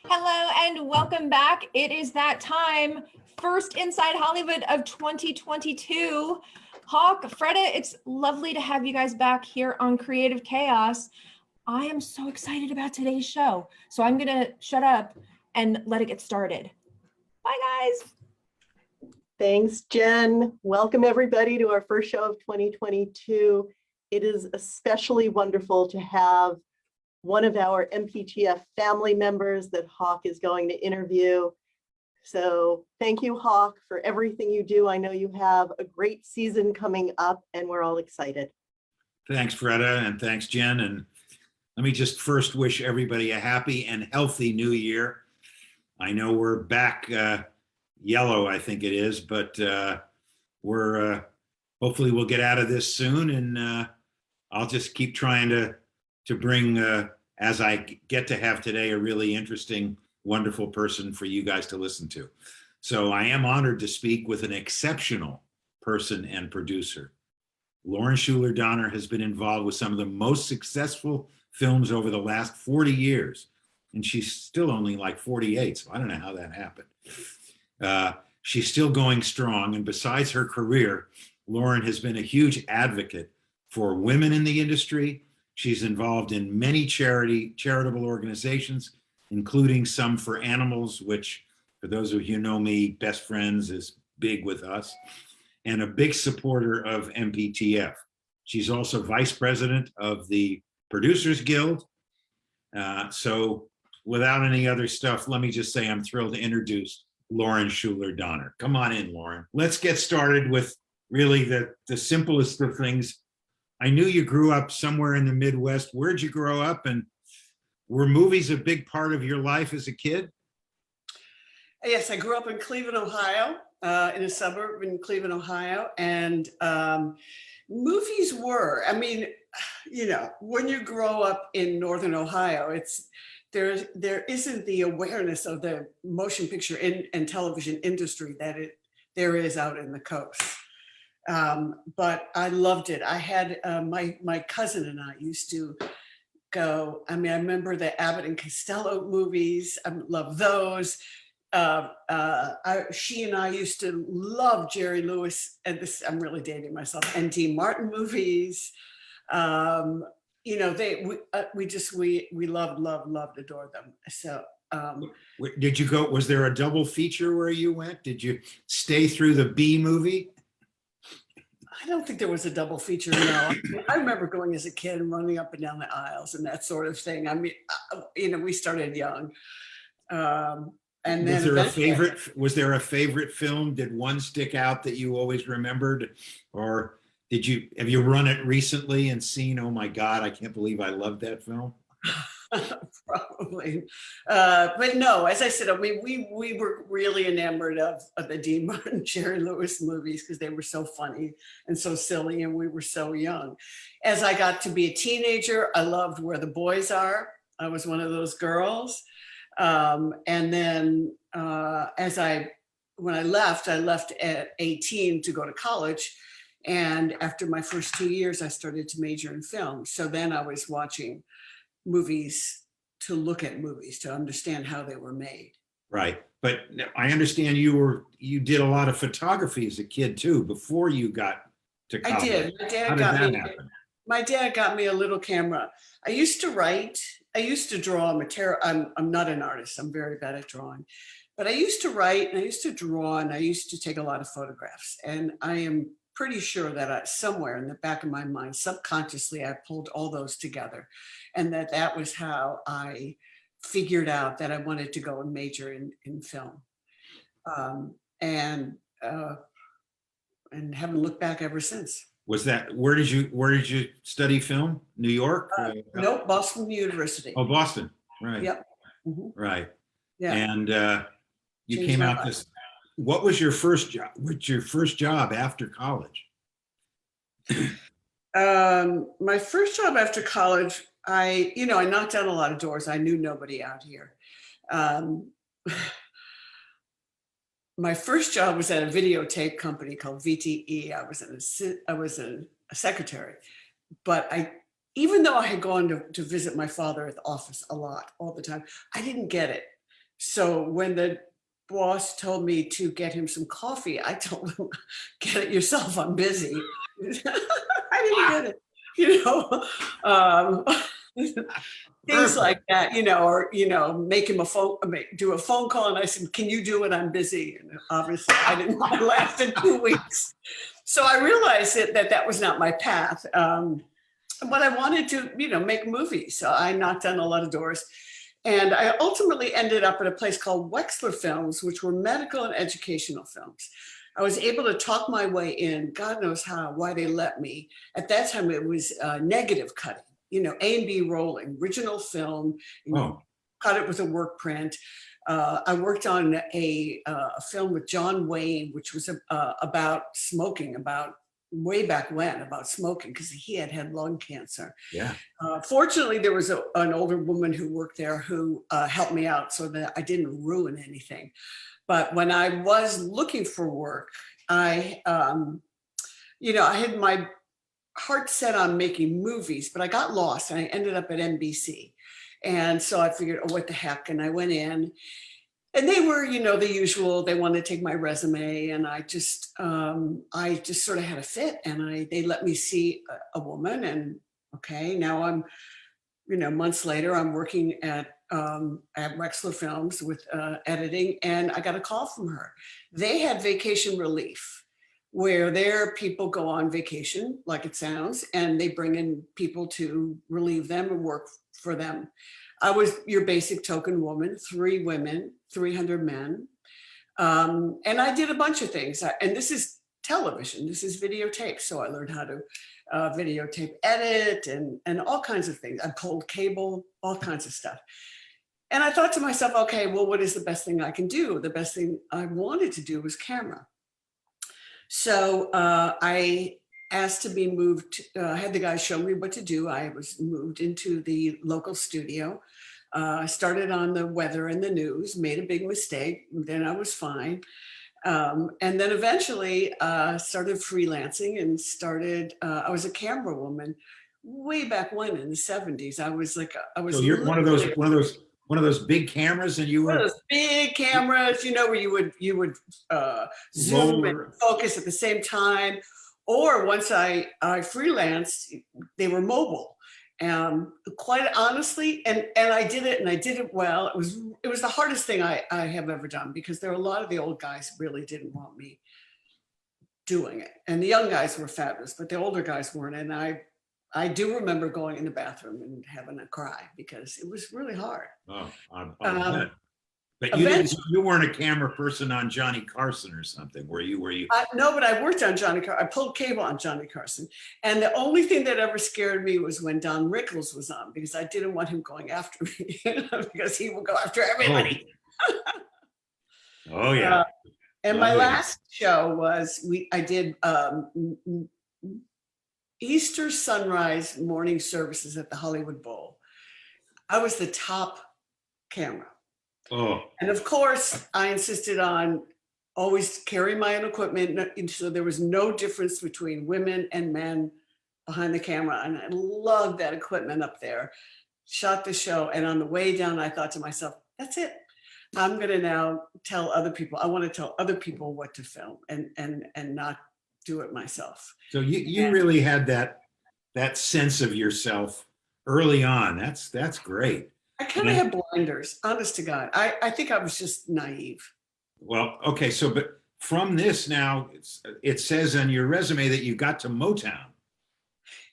Hello and welcome back. It is that time, first Inside Hollywood of 2022. Hawk, Freda, it's lovely to have you guys back here on Creative Chaos. I am so excited about today's show. So I'm going to shut up and let it get started. Bye, guys. Thanks, Jen. Welcome, everybody, to our first show of 2022. It is especially wonderful to have one of our MPTF family members that Hawk is going to interview. So thank you, Hawk, for everything you do. I know you have a great season coming up, and we're all excited. Thanks, Freda, and thanks, Jen. And let me just first wish everybody a happy and healthy new year. I know we're back yellow, I think it is, but we're hopefully we'll get out of this soon, and I'll just keep trying to bring, as I get to have today, a really interesting, wonderful person for you guys to listen to. So I am honored to speak with an exceptional person and producer. Lauren Shuler Donner has been involved with some of the most successful films over the last 40 years, and she's still only like 48, so I don't know how that happened. She's still going strong, and besides her career, Lauren has been a huge advocate for women in the industry. She's involved in many charitable organizations, including some for animals, which, for those of you who know me, Best Friends is big with us, and a big supporter of MPTF. She's also vice president of the Producers Guild. So without any other stuff, let me just say I'm thrilled to introduce Lauren Shuler Donner. Come on in, Lauren. Let's get started with really the simplest of things. I knew you grew up somewhere in the Midwest. Where'd you grow up, and were movies a big part of your life as a kid? Yes, I grew up in Cleveland, Ohio, in a suburb in Cleveland, Ohio, and movies were, I mean, you know, when you grow up in Northern Ohio, there isn't the awareness of the motion picture and television industry that there is out in the coast. But I loved it. I had my cousin and I used to go. I mean, I remember the Abbott and Costello movies. I love those. She and I used to love Jerry Lewis, and this, I'm really dating myself, and Dean Martin movies. You know, we loved, adored them. So. Did you go, was there a double feature where you went? Did you stay through the B movie? I don't think there was a double feature, no. I remember going as a kid and running up and down the aisles and that sort of thing. I mean, you know, we started young. And then was there a favorite film? Did one stick out that you always remembered? Or have you run it recently and seen, oh my God, I can't believe I loved that film? Probably, but no, as I said, I mean, we were really enamored of the Dean Martin, Jerry Lewis movies because they were so funny and so silly, and we were so young. As I got to be a teenager, I loved Where the Boys Are. I was one of those girls, and then when I left at 18 to go to college. And after my first 2 years, I started to major in film. So then I was watching movies to look at movies, to understand how they were made. Right. But I understand you did a lot of photography as a kid too, before you got to college. I did. My dad got me a little camera. I used to write. I used to draw. I'm not an artist. I'm very bad at drawing. But I used to write, and I used to draw, and I used to take a lot of photographs. And I am pretty sure that somewhere in the back of my mind, subconsciously, I pulled all those together, and that was how I figured out that I wanted to go and major in film, and haven't looked back ever since. Was that, where did you study film? New York? Nope, Boston University. Oh, Boston, right. Yep. Mm-hmm. Right. Yeah. And you came out this. What was your first job? What's your first job after college? My first job after college, I knocked down a lot of doors. I knew nobody out here. My first job was at a videotape company called VTE. I was a secretary, but even though I had gone to visit my father at the office a lot, all the time, I didn't get it. So when the boss told me to get him some coffee, I told him, get it yourself, I'm busy. I didn't get it, you know. Things like that, you know, or, you know, make him do a phone call. And I said, can you do it? I'm busy. And obviously I didn't last in 2 weeks. So I realized that was not my path. But I wanted to, you know, make movies. So I knocked on a lot of doors. And I ultimately ended up at a place called Wexler Films, which were medical and educational films. I was able to talk my way in, God knows how, why they let me. At that time, it was negative cutting, you know, A and B rolling, original film, cut it with a work print. I worked on a film with John Wayne, which was about smoking, about way back when, about smoking, because he had lung cancer. Yeah. Fortunately, there was an older woman who worked there who helped me out so that I didn't ruin anything. But when I was looking for work, I had my heart set on making movies, but I got lost and I ended up at NBC. And so I figured, oh, what the heck? And I went in. And they were, you know, the usual, they wanted to take my resume, and I just sort of had a fit, and they let me see a woman, and okay, now I'm, you know, months later, I'm working at Wexler Films with editing, and I got a call from her. They had vacation relief, where their people go on vacation, like it sounds, and they bring in people to relieve them and work for them. I was your basic token woman, 3 women, 300 men. And I did a bunch of things. And this is television, this is videotape. So I learned how to videotape edit and all kinds of things. I pulled cable, all kinds of stuff. And I thought to myself, okay, well, what is the best thing I can do? The best thing I wanted to do was camera. So I asked to be moved, had the guy show me what to do. I was moved into the local studio. I started on the weather and the news, made a big mistake, then I was fine. And then eventually started freelancing and I was a camera woman way back when in the 70s. I was So you're one of those big cameras, and you were one of those big cameras, you know, where you would zoom and focus at the same time. Or once I freelanced, they were mobile. Quite honestly, and I did it well. It was the hardest thing I have ever done, because there were a lot of the old guys really didn't want me doing it. And the young guys were fabulous, but the older guys weren't. And I do remember going in the bathroom and having a cry, because it was really hard. Oh, I bet. But you weren't a camera person on Johnny Carson or something, were you? No, but I worked on Johnny Carson. I pulled cable on Johnny Carson. And the only thing that ever scared me was when Don Rickles was on, because I didn't want him going after me, because he will go after everybody. Oh yeah. And my last show was, I did Easter sunrise morning services at the Hollywood Bowl. I was the top camera. Oh. And of course, I insisted on always carrying my own equipment, so there was no difference between women and men behind the camera. And I loved that equipment up there. Shot the show, and on the way down, I thought to myself, that's it. I'm going to now tell other people. I want to tell other people what to film, and not do it myself. So you really had that sense of yourself early on. That's great. I kind of had blinders, honest to God. I think I was just naive. Well, okay. So, but from this now, it says on your resume that you got to Motown.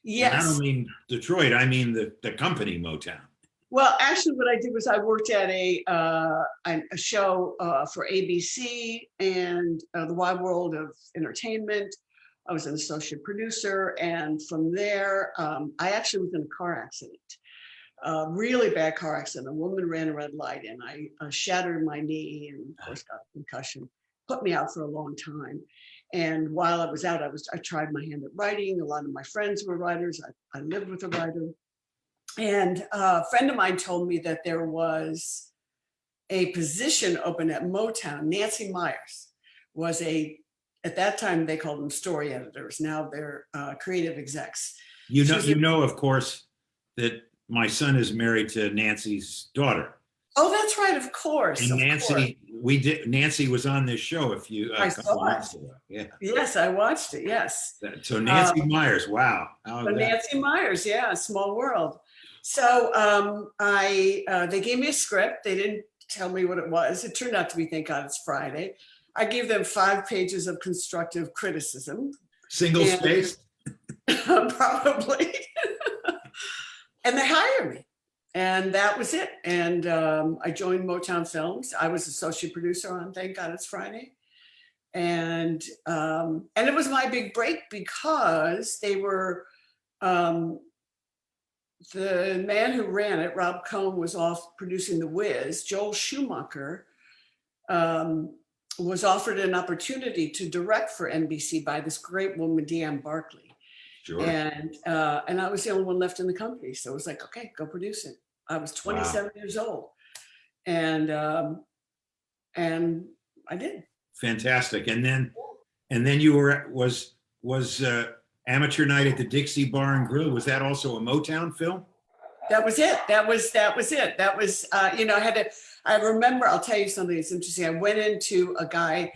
Yes. And I don't mean Detroit. I mean the company Motown. Well, actually, what I did was I worked at a show for ABC and the Wide World of Entertainment. I was an associate producer. And from there, I actually was in a car accident. Really bad car accident. A woman ran a red light, and I shattered my knee, and of course got a concussion. Put me out for a long time. And while I was out, I tried my hand at writing. A lot of my friends were writers. I lived with a writer. And a friend of mine told me that there was a position open at Motown. Nancy Myers was at that time they called them story editors. Now they're creative execs. You know, of course, that my son is married to Nancy's daughter. Oh, that's right. Of course. And Of Nancy, Nancy was on this show a I couple saw it. months ago. Yeah. Yes, I watched it. Yes. So Nancy Um, Myers, wow. How So that? Nancy Myers, yeah, small world. So they gave me a script. They didn't tell me what it was. It turned out to be, thank God it's Friday. I gave them 5 pages of constructive criticism. Single And- spaced? Probably. And they hired me. And that was it. And I joined Motown Films. I was associate producer on Thank God It's Friday. And it was my big break because they were, the man who ran it, Rob Cohn, was off producing The Wiz. Joel Schumacher was offered an opportunity to direct for NBC by this great woman, Deanne Barkley. Sure. And I was the only one left in the company. So it was like, okay, go produce it. I was 27 years old. And I did. Fantastic. And then you was Amateur Night at the Dixie Bar and Grill. Was that also a Motown film? That was it. That was it. That was, I remember, I'll tell you something that's interesting. I went into a guy,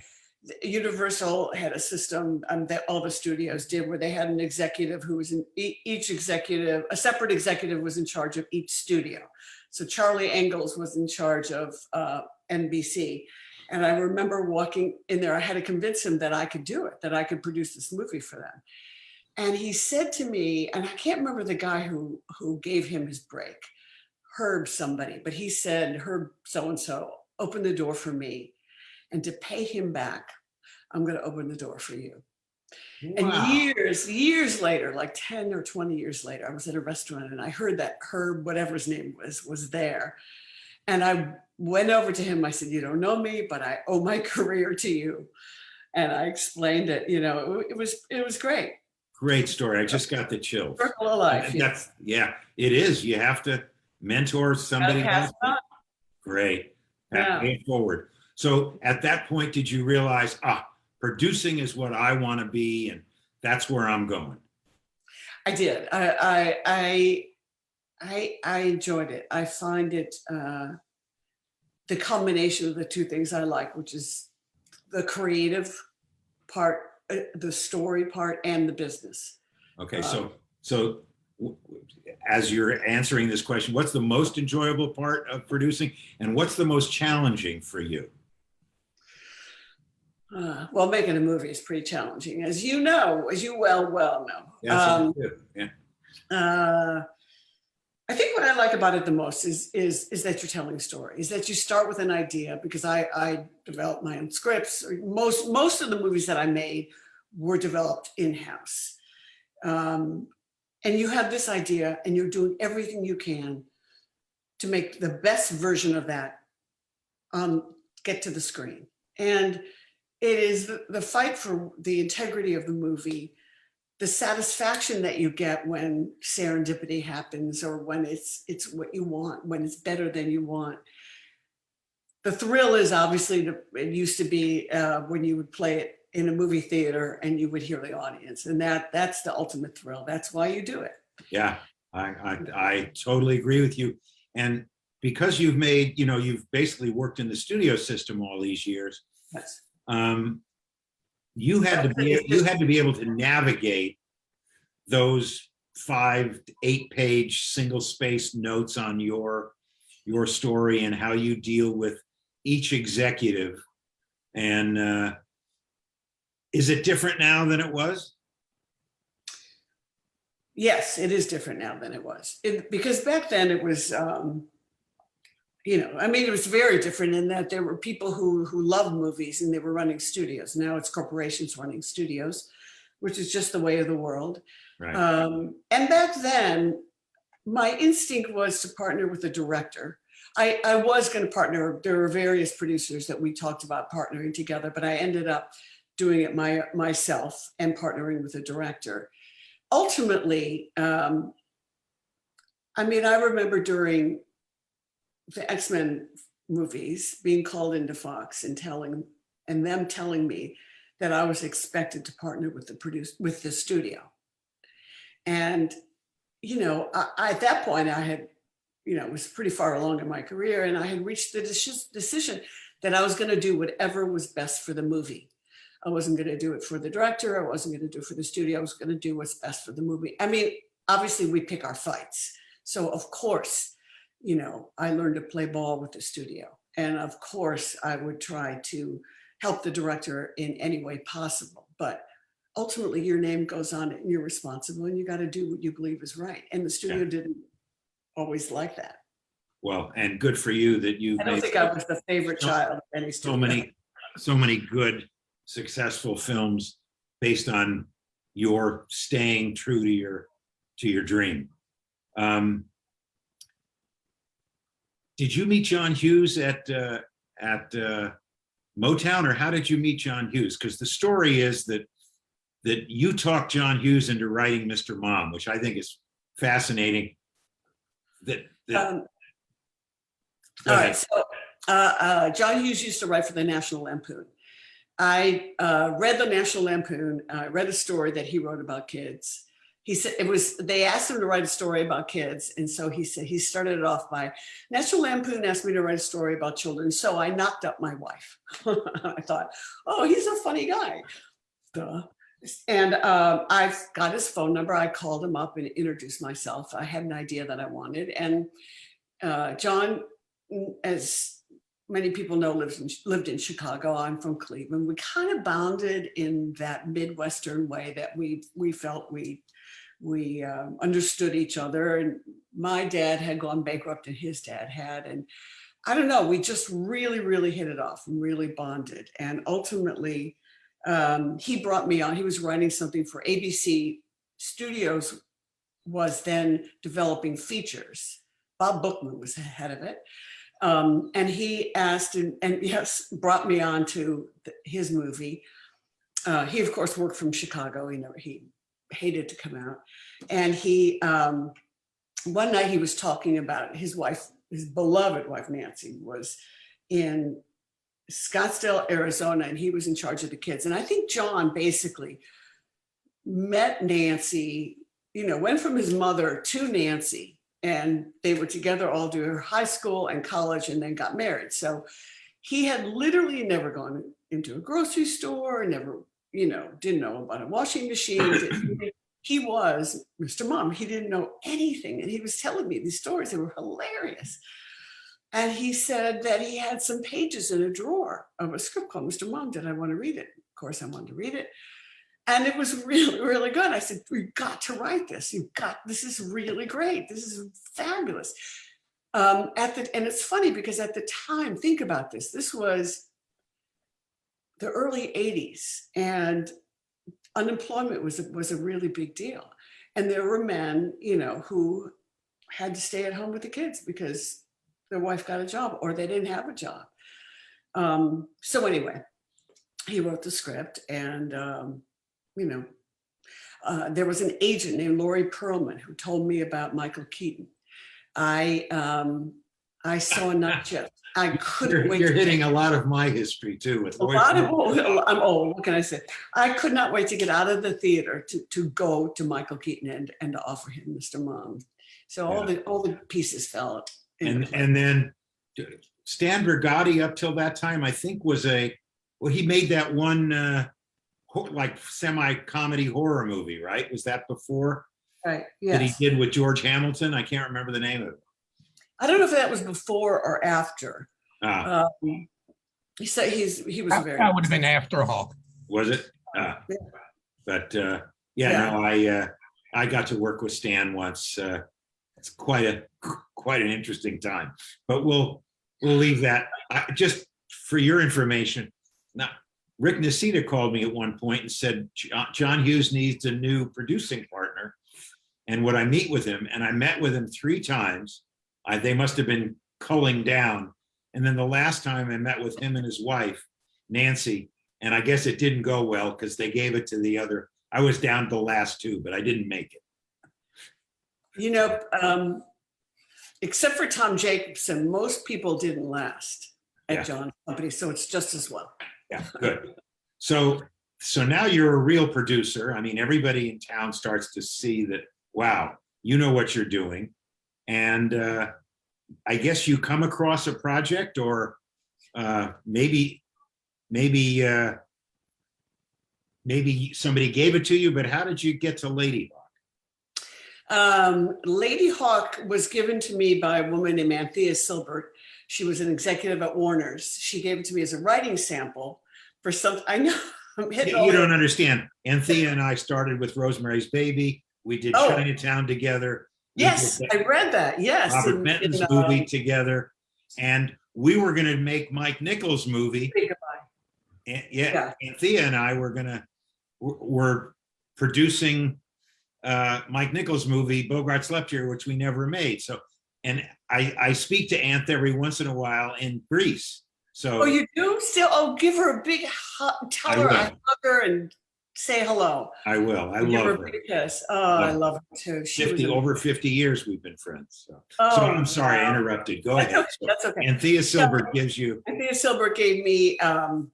Universal had a system that all the studios did where they had an executive who was in each executive, a separate executive was in charge of each studio. So Charlie Engels was in charge of NBC. And I remember walking in there, I had to convince him that I could do it, that I could produce this movie for them. And he said to me, and I can't remember the guy who gave him his break, Herb somebody, but he said, Herb so-and-so, open the door for me. And to pay him back, I'm going to open the door for you. Wow. And years later, like 10 or 20 years later, I was at a restaurant and I heard that Herb, whatever his name was there. And I went over to him. I said, you don't know me, but I owe my career to you. And I explained it, it was great. Great story. I just got the chills. Circle of life. Yeah, it is. You have to mentor somebody else. Great. Pay it forward. So at that point, did you realize, producing is what I want to be, and that's where I'm going? I did. I enjoyed it. I find it the combination of the two things I like, which is the creative part, the story part, and the business. Okay, so as you're answering this question, what's the most enjoyable part of producing, and what's the most challenging for you? Well, making a movie is pretty challenging, as you know, as you well know. Yes, yeah. I think what I like about it the most is that you're telling a story, is that you start with an idea, because I developed my own scripts. Most of the movies that I made were developed in-house. And you have this idea and you're doing everything you can to make the best version of that get to the screen. And it is the fight for the integrity of the movie, the satisfaction that you get when serendipity happens, or when it's what you want, when it's better than you want. The thrill is obviously, it used to be when you would play it in a movie theater and you would hear the audience, and that's the ultimate thrill. That's why you do it. Yeah, I totally agree with you. And because you've made, you've basically worked in the studio system all these years. Yes. You had to be able to navigate those 5 to 8 page single spaced notes on your story and how you deal with each executive. And is it different now than it was? Yes, it is different now than it was. Because back then it was, it was very different in that there were people who loved movies and they were running studios. Now it's corporations running studios, which is just the way of the world. Right. And back then, my instinct was to partner with a director. I was going to partner. There were various producers that we talked about partnering together, but I ended up doing it myself and partnering with a director. Ultimately, I remember during the XMen movies being called into Fox and them telling me that I was expected to partner with the studio. And, at that point I had, was pretty far along in my career, and I had reached the decision that I was going to do whatever was best for the movie. I wasn't going to do it for the director. I wasn't going to do it for the studio. I was going to do what's best for the movie. I mean, obviously we pick our fights. So of course, I learned to play ball with the studio. And of course I would try to help the director in any way possible. But ultimately your name goes on and you're responsible and you got to do what you believe is right. And the studio didn't always like that. Well, and good for you that you. I don't think I was the favorite child of any studio. So many good, successful films based on your staying true to your dream. Did you meet John Hughes at Motown, or how did you meet John Hughes? Because the story is that you talked John Hughes into writing Mr. Mom, which I think is fascinating. All right, so John Hughes used to write for the National Lampoon. I read the National Lampoon. I read a story that he wrote about kids. He said they asked him to write a story about kids. And so he said, he started it off by, National Lampoon asked me to write a story about children. So I knocked up my wife. I thought, oh, he's a funny guy. Duh. And I got his phone number. I called him up and introduced myself. I had an idea that I wanted. And John, as many people know, lived in Chicago. I'm from Cleveland. We kind of bounded in that Midwestern way that we felt we understood each other. And my dad had gone bankrupt and his dad had. And I don't know, we just really, really hit it off and really bonded. And ultimately, he brought me on. He was writing something for ABC Studios, was then developing features. Bob Bookman was ahead of it. And he asked and yes, brought me on to his movie. He of course worked from Chicago. He hated to come out. And he, one night he was talking about his wife, his beloved wife, Nancy, was in Scottsdale, Arizona, and he was in charge of the kids. And I think John basically met Nancy, went from his mother to Nancy, and they were together all through high school and college and then got married. So he had literally never gone into a grocery store, never, didn't know about a washing machine. He was Mr. Mom. He didn't know anything. And he was telling me these stories. They were hilarious. And he said that he had some pages in a drawer of a script called Mr. Mom. Did I want to read it? Of course I wanted to read it. And it was really, really good. I said, we've got to write this. This is really great. This is fabulous. And it's funny because at the time, think about this. This was the early 80s and unemployment was a really big deal. And there were men, who had to stay at home with the kids because their wife got a job or they didn't have a job. So anyway, he wrote the script and, there was an agent named Laurie Perlman who told me about Michael Keaton. I saw enough just, I couldn't wait. You're hitting a lot of my history too. With I'm old, what can I say? I could not wait to get out of the theater to go to Michael Keaton and to offer him Mr. Mom. So all the pieces fell. And then Stan Bergotti up till that time, I think he made that one like semi-comedy horror movie, right? Was that before? Right, yes. That he did with George Hamilton? I can't remember the name of it. I don't know if that was before or after. He said he was very. That would have been after Hawk. Was it? Yeah. But no, I got to work with Stan once. It's quite an interesting time. But we'll leave that. Just for your information. Now, Rick Nacita called me at one point and said John Hughes needs a new producing partner, and would I meet with him? And I met with him 3 times. They must have been culling down. And then the last time I met with him and his wife, Nancy, and I guess it didn't go well because they gave it to the other. I was down to the last 2, but I didn't make it. Except for Tom Jacobson, most people didn't last at John's company, so it's just as well. Yeah, good. So now you're a real producer. I mean, everybody in town starts to see that, wow, you know what you're doing. And I guess you come across a project, or maybe somebody gave it to you, but how did you get to Lady Hawk? Lady Hawk was given to me by a woman named Anthea Silbert. She was an executive at Warner's. She gave it to me as a writing sample for some, I know. You don't understand. Anthea and I started with Rosemary's Baby. We did Chinatown together. Yes, I read that. Yes. Robert Benton's movie together. And we were going to make Mike Nichols' movie. And, yeah, Anthea and I were producing Mike Nichols' movie, Bogart's Left Here, which we never made. So, and I speak to Anth every once in a while in Greece. So, oh, you do still? Oh, give her a big hug, tell her I hug her and say hello. I will. I love her. Kiss. Oh, I love her too. Over 50 years we've been friends. So, so I'm sorry, I interrupted. Go ahead. That's okay. Anthea Silbert gives you. Anthea Silbert gave me a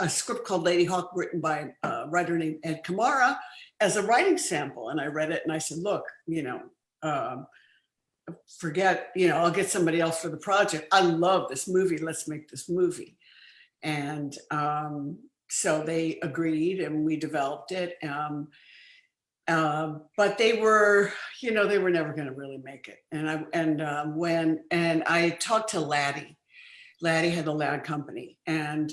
script called Lady Hawk, written by a writer named Ed Kamara, as a writing sample. And I read it and I said, look, forget, I'll get somebody else for the project. I love this movie. Let's make this movie. And so they agreed and we developed it. But they were never going to really make it. And I talked to Laddie. Laddie had the Ladd Company, and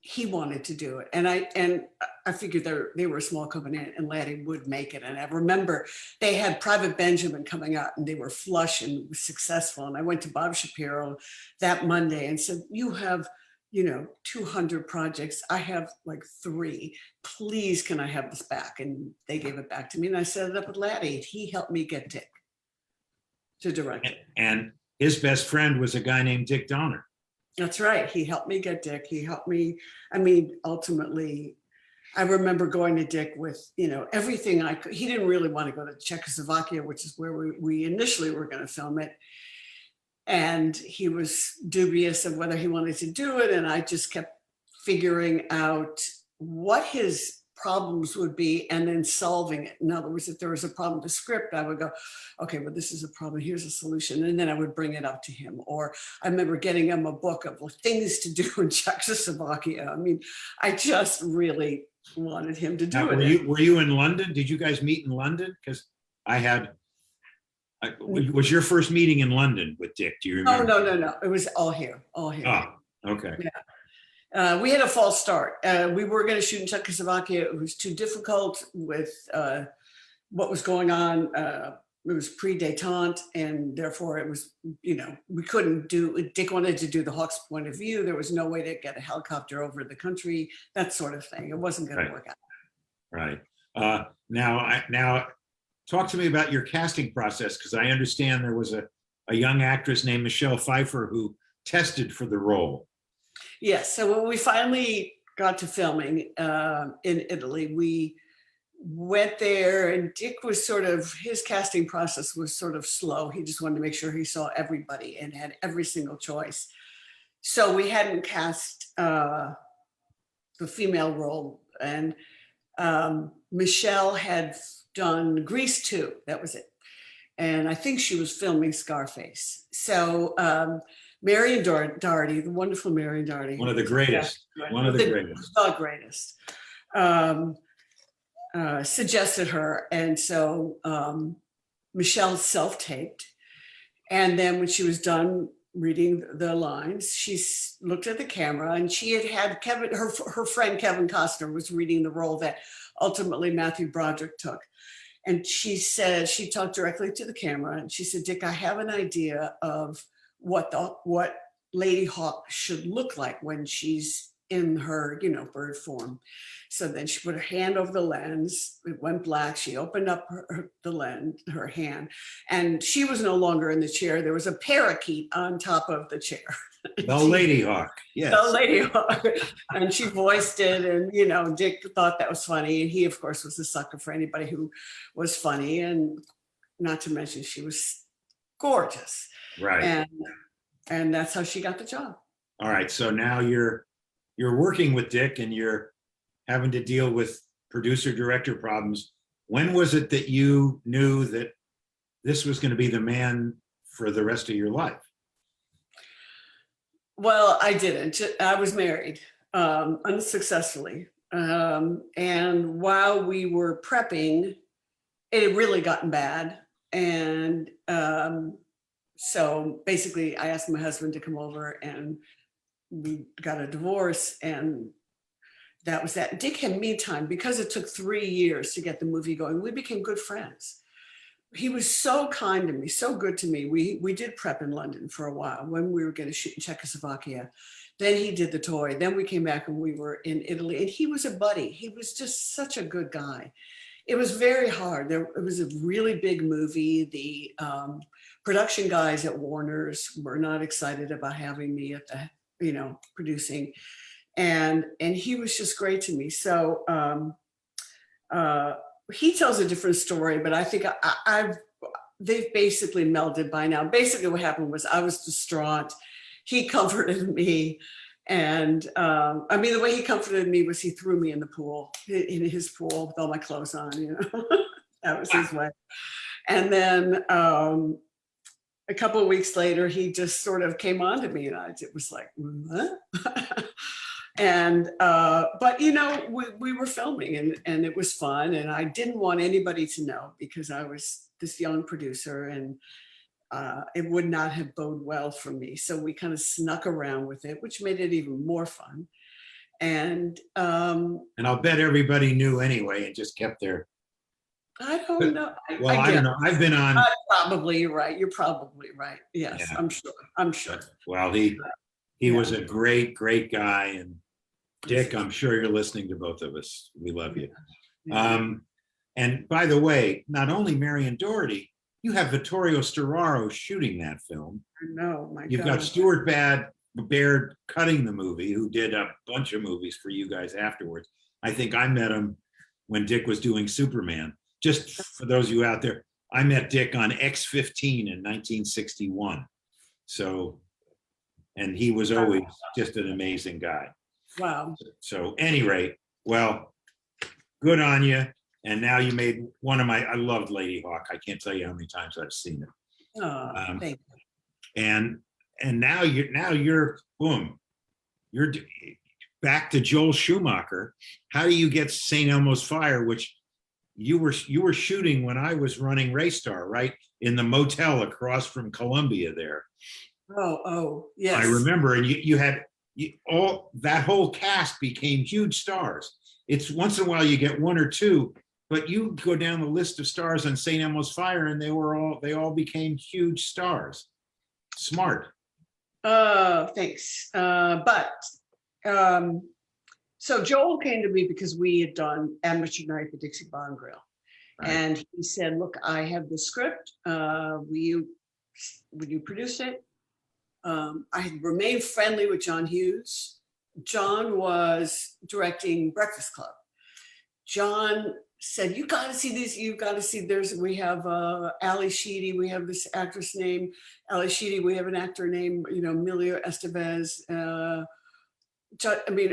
he wanted to do it. And I figured they were a small company and Laddie would make it. And I remember they had Private Benjamin coming out and they were flush and successful. And I went to Bob Shapiro that Monday and said, you have, 200 projects. I have like 3. Please, can I have this back? And they gave it back to me and I set it up with Laddie. He helped me get Dick to direct it. And his best friend was a guy named Dick Donner. That's right. He helped me get Dick. He helped me. Ultimately, I remember going to Dick with, everything I could. He didn't really want to go to Czechoslovakia, which is where we initially were going to film it. And he was dubious of whether he wanted to do it. And I just kept figuring out what his problems would be and then solving it. In other words, if there was a problem with the script, I would go, okay, well, this is a problem, here's a solution. And then I would bring it up to him. Or I remember getting him a book of things to do in Czechoslovakia. I just really wanted him to do it. Were you in London? Did you guys meet in London? Because was your first meeting in London with Dick? Do you remember? No. It was all here. Oh, okay. Yeah. We had a false start. We were going to shoot in Czechoslovakia. It was too difficult with what was going on. It was pre-détente, and therefore it was, we couldn't do, Dick wanted to do the Hawk's point of view. There was no way to get a helicopter over the country, that sort of thing. It wasn't going to work out. Right. Now, talk to me about your casting process, because I understand there was a young actress named Michelle Pfeiffer who tested for the role. Yes. So when we finally got to filming in Italy, we went there and Dick was his casting process was sort of slow. He just wanted to make sure he saw everybody and had every single choice. So we hadn't cast the female role, and Michelle had done Grease 2, that was it. And I think she was filming Scarface. So Marion Doherty, the wonderful Marion Doherty. One of the greatest. The greatest. Suggested her. And so Michelle self-taped. And then when she was done reading the lines, she looked at the camera and she had Kevin, her friend Kevin Costner was reading the role that ultimately Matthew Broderick took. And she said, she talked directly to the camera and she said, Dick, I have an idea of what Lady Hawk should look like when she's in her, bird form. So then she put her hand over the lens, it went black. She opened up her hand, and she was no longer in the chair. There was a parakeet on top of the chair. The Lady Hawk, yes. The Lady Hawk. And she voiced it, and, Dick thought that was funny. And he, of course, was a sucker for anybody who was funny. And not to mention, she was gorgeous. Right. And that's how she got the job. All right. So now you're working with Dick and you're having to deal with producer-director problems. When was it that you knew that this was going to be the man for the rest of your life. Well, I didn't. I was married unsuccessfully. And while we were prepping, it had really gotten bad. And so basically I asked my husband to come over and we got a divorce, and that was that. Dick had me time, because it took 3 years to get the movie going. We became good friends. He was so kind to me, so good to me. We did prep in London for a while when we were going to shoot in Czechoslovakia. Then he did the toy. Then we came back and we were in Italy, and he was a buddy. He was just such a good guy. It was very hard. It was a really big movie. The production guys at Warner's were not excited about having me at the, producing. And he was just great to me. So he tells a different story, but I think they've basically melded by now. Basically what happened was I was distraught. He comforted me. And the way he comforted me was he threw me in the pool, in his pool with all my clothes on, that was his way. And then a couple of weeks later, he just sort of came on to me, and it was like, what? And, but we were filming, and it was fun, and I didn't want anybody to know because I was this young producer, and it would not have boded well for me. So we kind of snuck around with it, which made it even more fun. And I'll bet everybody knew anyway and just kept their. I don't know. I don't know. I've been on. Probably you're right. You're probably right. Yes, yeah. I'm sure. Well, he was a great guy, and Dick, I'm sure you're listening to both of us. We love you. Yeah. And by the way, not only Marion Doherty, you have Vittorio Storaro shooting that film. I know. You've got Stuart Baird cutting the movie, who did a bunch of movies for you guys afterwards. I think I met him when Dick was doing Superman. Just for those of you out there, I met Dick on X-15 in 1961. So, and he was always just an amazing guy. Wow. So any rate, well, good on you. And now you made I loved Lady Hawk. I can't tell you how many times I've seen it. Oh, thank you. And now you're boom, you're back to Joel Schumacher. How do you get St. Elmo's Fire, which you were shooting when I was running Raystar, right? In the motel across from Columbia there. Oh, yes. I remember, and you had all that whole cast became huge stars. It's once in a while you get one or two, but you go down the list of stars on St. Elmo's Fire, and they all became huge stars. Smart. Thanks. So Joel came to me because we had done Amateur Night at the Dixie Bar and Grill. Right. And he said, look, I have the script. Would you produce it? I had remained friendly with John Hughes. John was directing Breakfast Club. John said, you got to see this. You got to see we have Ali Sheedy. We have this actress named Ali Sheedy. We have an actor named, Emilio Estevez.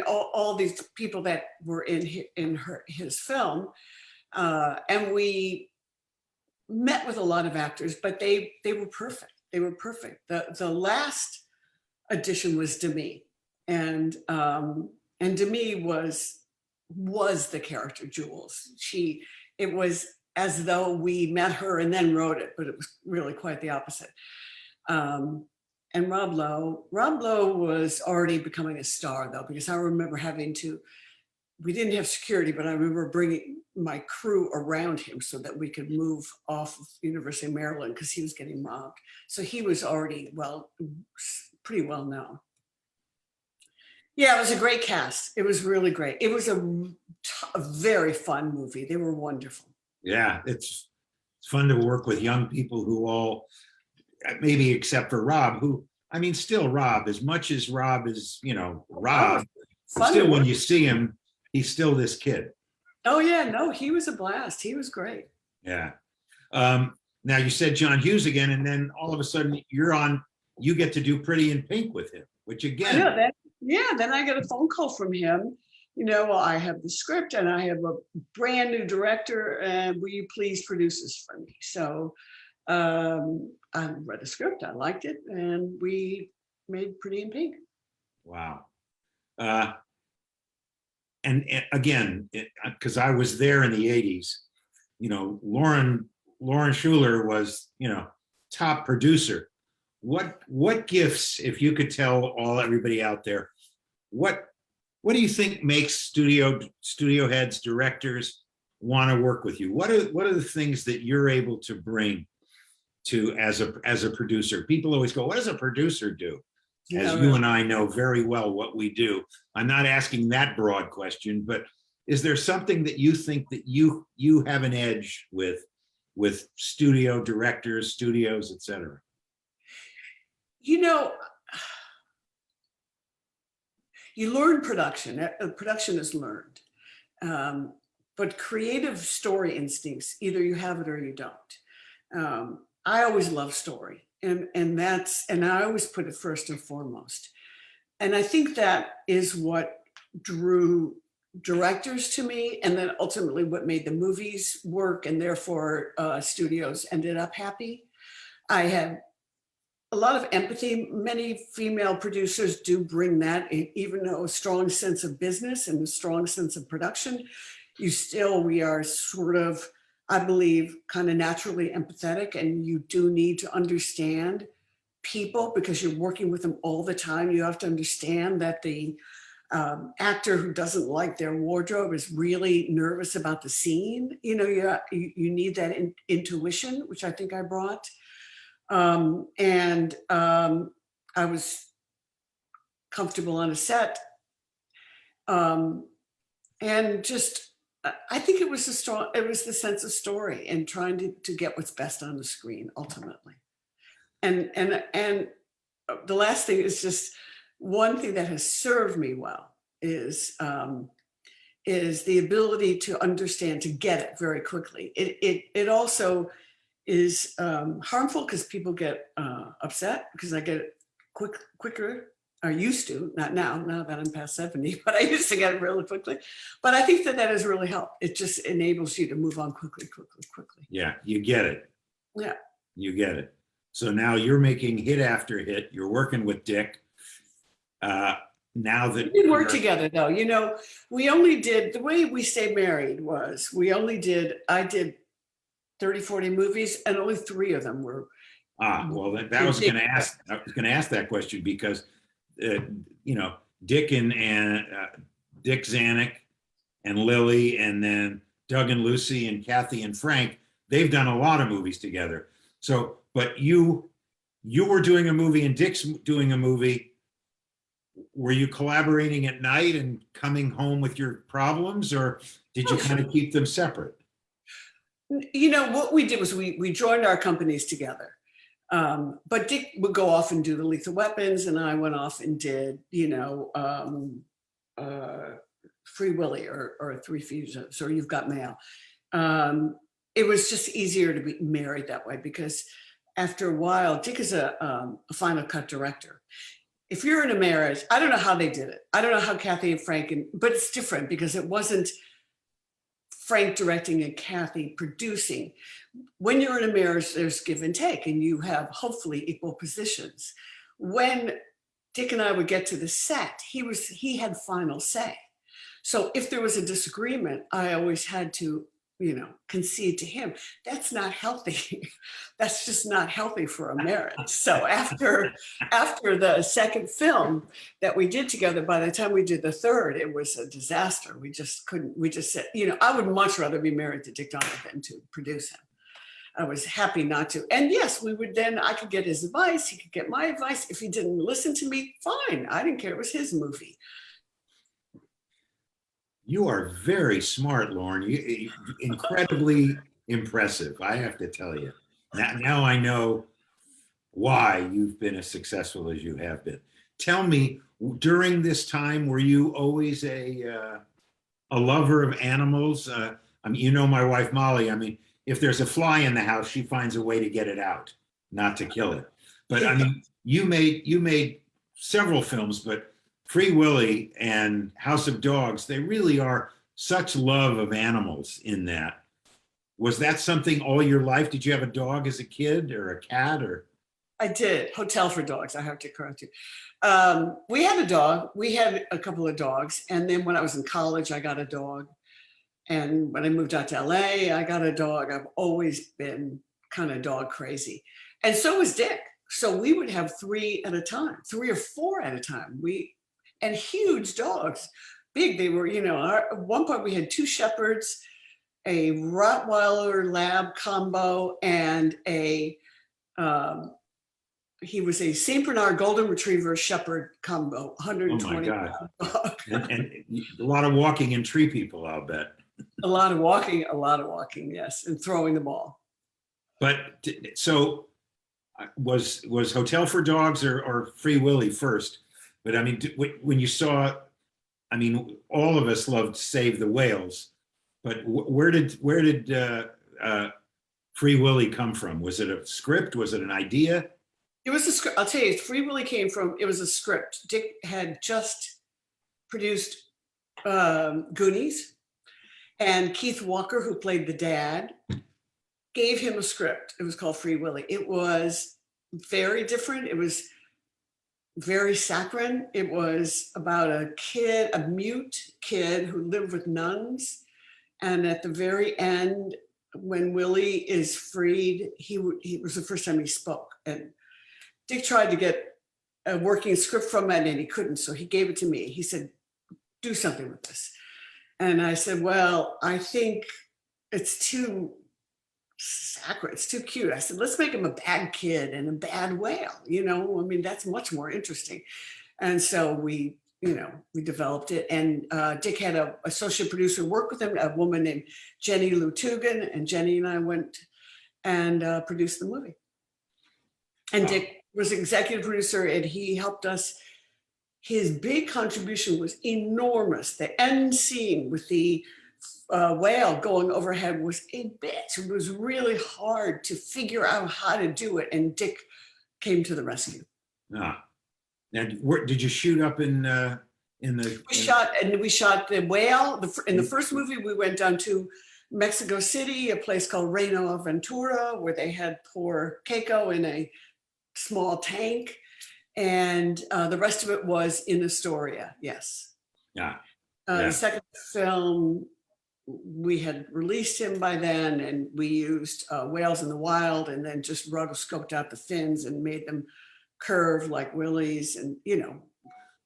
All these people that were in his film. And we met with a lot of actors, but they were perfect. They were perfect. The last edition was Demi, and Demi was the character Jules. It was as though we met her and then wrote it, but it was really quite the opposite. And Rob Lowe was already becoming a star though, because I remember we didn't have security, but I remember bringing my crew around him so that we could move off of University of Maryland because he was getting robbed. So he was already pretty well known. Yeah, it was a great cast. It was really great. It was a very fun movie. They were wonderful. Yeah, it's fun to work with young people who all, maybe except for Rob, still Rob, as much as Rob is, Rob, still when you see him, he's still this kid. Oh yeah, no, he was a blast. He was great. Yeah. Now you said John Hughes again, and then all of a sudden you get to do Pretty in Pink with him, which again. Then I get a phone call from him. I have the script and I have a brand new director, and will you please produce this for me? So I read the script, I liked it, and we made Pretty in Pink. Wow. And again, because I was there in the 80s, you know, Lauren Shuler was, you know, top producer. What gifts, if you could tell everybody out there, what do you think makes studio heads, directors want to work with you? What are the things that you're able to bring to as a producer? People always go, what does a producer do? As you and I know very well what we do. I'm not asking that broad question, but is there something that you think that you have an edge with studio directors, studios, et cetera? You know, you learn production. Production is learned. But creative story instincts, either you have it or you don't. I always love story. And I always put it first and foremost. And I think that is what drew directors to me, and then ultimately what made the movies work, and therefore studios ended up happy. I had a lot of empathy. Many female producers do bring that, even though a strong sense of business and a strong sense of production, we are sort of, I believe, kind of naturally empathetic, and you do need to understand people because you're working with them all the time. You have to understand that the actor who doesn't like their wardrobe is really nervous about the scene. You know, you need that intuition, which I think I brought. I was comfortable on a set. And just, I think it was the sense of story and trying to get what's best on the screen ultimately. And the last thing is just one thing that has served me well is the ability to understand, to get it very quickly. It also is harmful because people get upset because I get it quicker. I used to, not now that I'm past 70, but I used to get it really quickly. But I think that has really helped. It just enables you to move on quickly. Yeah, you get it. Yeah. You get it. So now you're making hit after hit. You're working with Dick. Now that we work together though, you know, the way we stayed married was I did 30, 40 movies and only 3 of them were. Well, I was going to ask that question because, you know, Dick and Dick Zanuck and Lily, and then Doug and Lucy and Kathy and Frank, they've done a lot of movies together. So, but you were doing a movie and Dick's doing a movie. Were you collaborating at night and coming home with your problems, or did you kind of keep them separate? You know, what we did was we joined our companies together. But Dick would go off and do the Lethal Weapons, and I went off and did, you know, Free Willy or Three Fugitives or You've Got Mail. It was just easier to be married that way because after a while, Dick is a final cut director. If you're in a marriage, I don't know how they did it. I don't know how Kathy and Frank, but it's different because it wasn't Frank directing and Kathy producing. When you're in a marriage, there's give and take, and you have hopefully equal positions. When Dick and I would get to the set, he had final say. So if there was a disagreement, I always had to, you know, concede to him. That's not healthy. That's just not healthy for a marriage. So after the second film that we did together, by the time we did the third, it was a disaster. We just said, you know, I would much rather be married to Dick Donner than to produce him. I was happy not to. And yes, I could get his advice. He could get my advice. If he didn't listen to me, fine. I didn't care. It was his movie. You are very smart, Lauren. You incredibly impressive, I have to tell you. Now I know why you've been as successful as you have been. Tell me, during this time, were you always a lover of animals? I mean, you know my wife, Molly. I mean, if there's a fly in the house, she finds a way to get it out, not to kill it. But I mean, you made several films, but Free Willy and House of Dogs, they really are such love of animals in that. Was that something all your life? Did you have a dog as a kid or a cat or? I did. Hotel for Dogs. I have to correct you. We had a dog. We had a couple of dogs. And then when I was in college, I got a dog. And when I moved out to LA, I got a dog. I've always been kind of dog crazy. And so was Dick. So we would have 3 at a time, 3 or 4 at a time. And huge dogs, big. They were, at one point we had 2 shepherds, a Rottweiler Lab combo, and he was a St. Bernard Golden Retriever Shepherd combo, 120 Oh my God. dog. And a lot of walking in Tree People, I'll bet. A lot of walking, yes, and throwing the ball. But so was Hotel for Dogs or Free Willy first? But I mean, when you saw, I mean, all of us loved Save the Whales, but where did Free Willy come from? Was it a script? Was it an idea? It was a script. I'll tell you, Free Willy came from, it was a script. Dick had just produced Goonies, and Keith Walker, who played the dad, gave him a script. It was called Free Willy. It was very different. It was very saccharine. It was about a mute kid who lived with nuns. And at the very end, when Willy is freed, he was the first time he spoke. And Dick tried to get a working script from it and he couldn't. So he gave it to me. He said, do something with this. And I said, well, I think it's too saccharine. It's too cute. I said, let's make him a bad kid and a bad whale. I mean, that's much more interesting. And so we developed it. And Dick had an associate producer work with him, a woman named Jenny Lou Tugin. And Jenny and I went and produced the movie. And wow. Dick was executive producer and he helped us. His big contribution was enormous. The end scene with the whale going overhead was a bitch. It was really hard to figure out how to do it. And Dick came to the rescue. Ah. Now, did you shoot up in the? We shot the whale. In the first movie, we went down to Mexico City, a place called Reno Aventura, where they had poor Keiko in a small tank, and the rest of it was in Astoria. Yes. Yeah. The second film, we had released him by then, and we used whales in the wild, and then just rotoscoped out the fins and made them curve like Willy's, and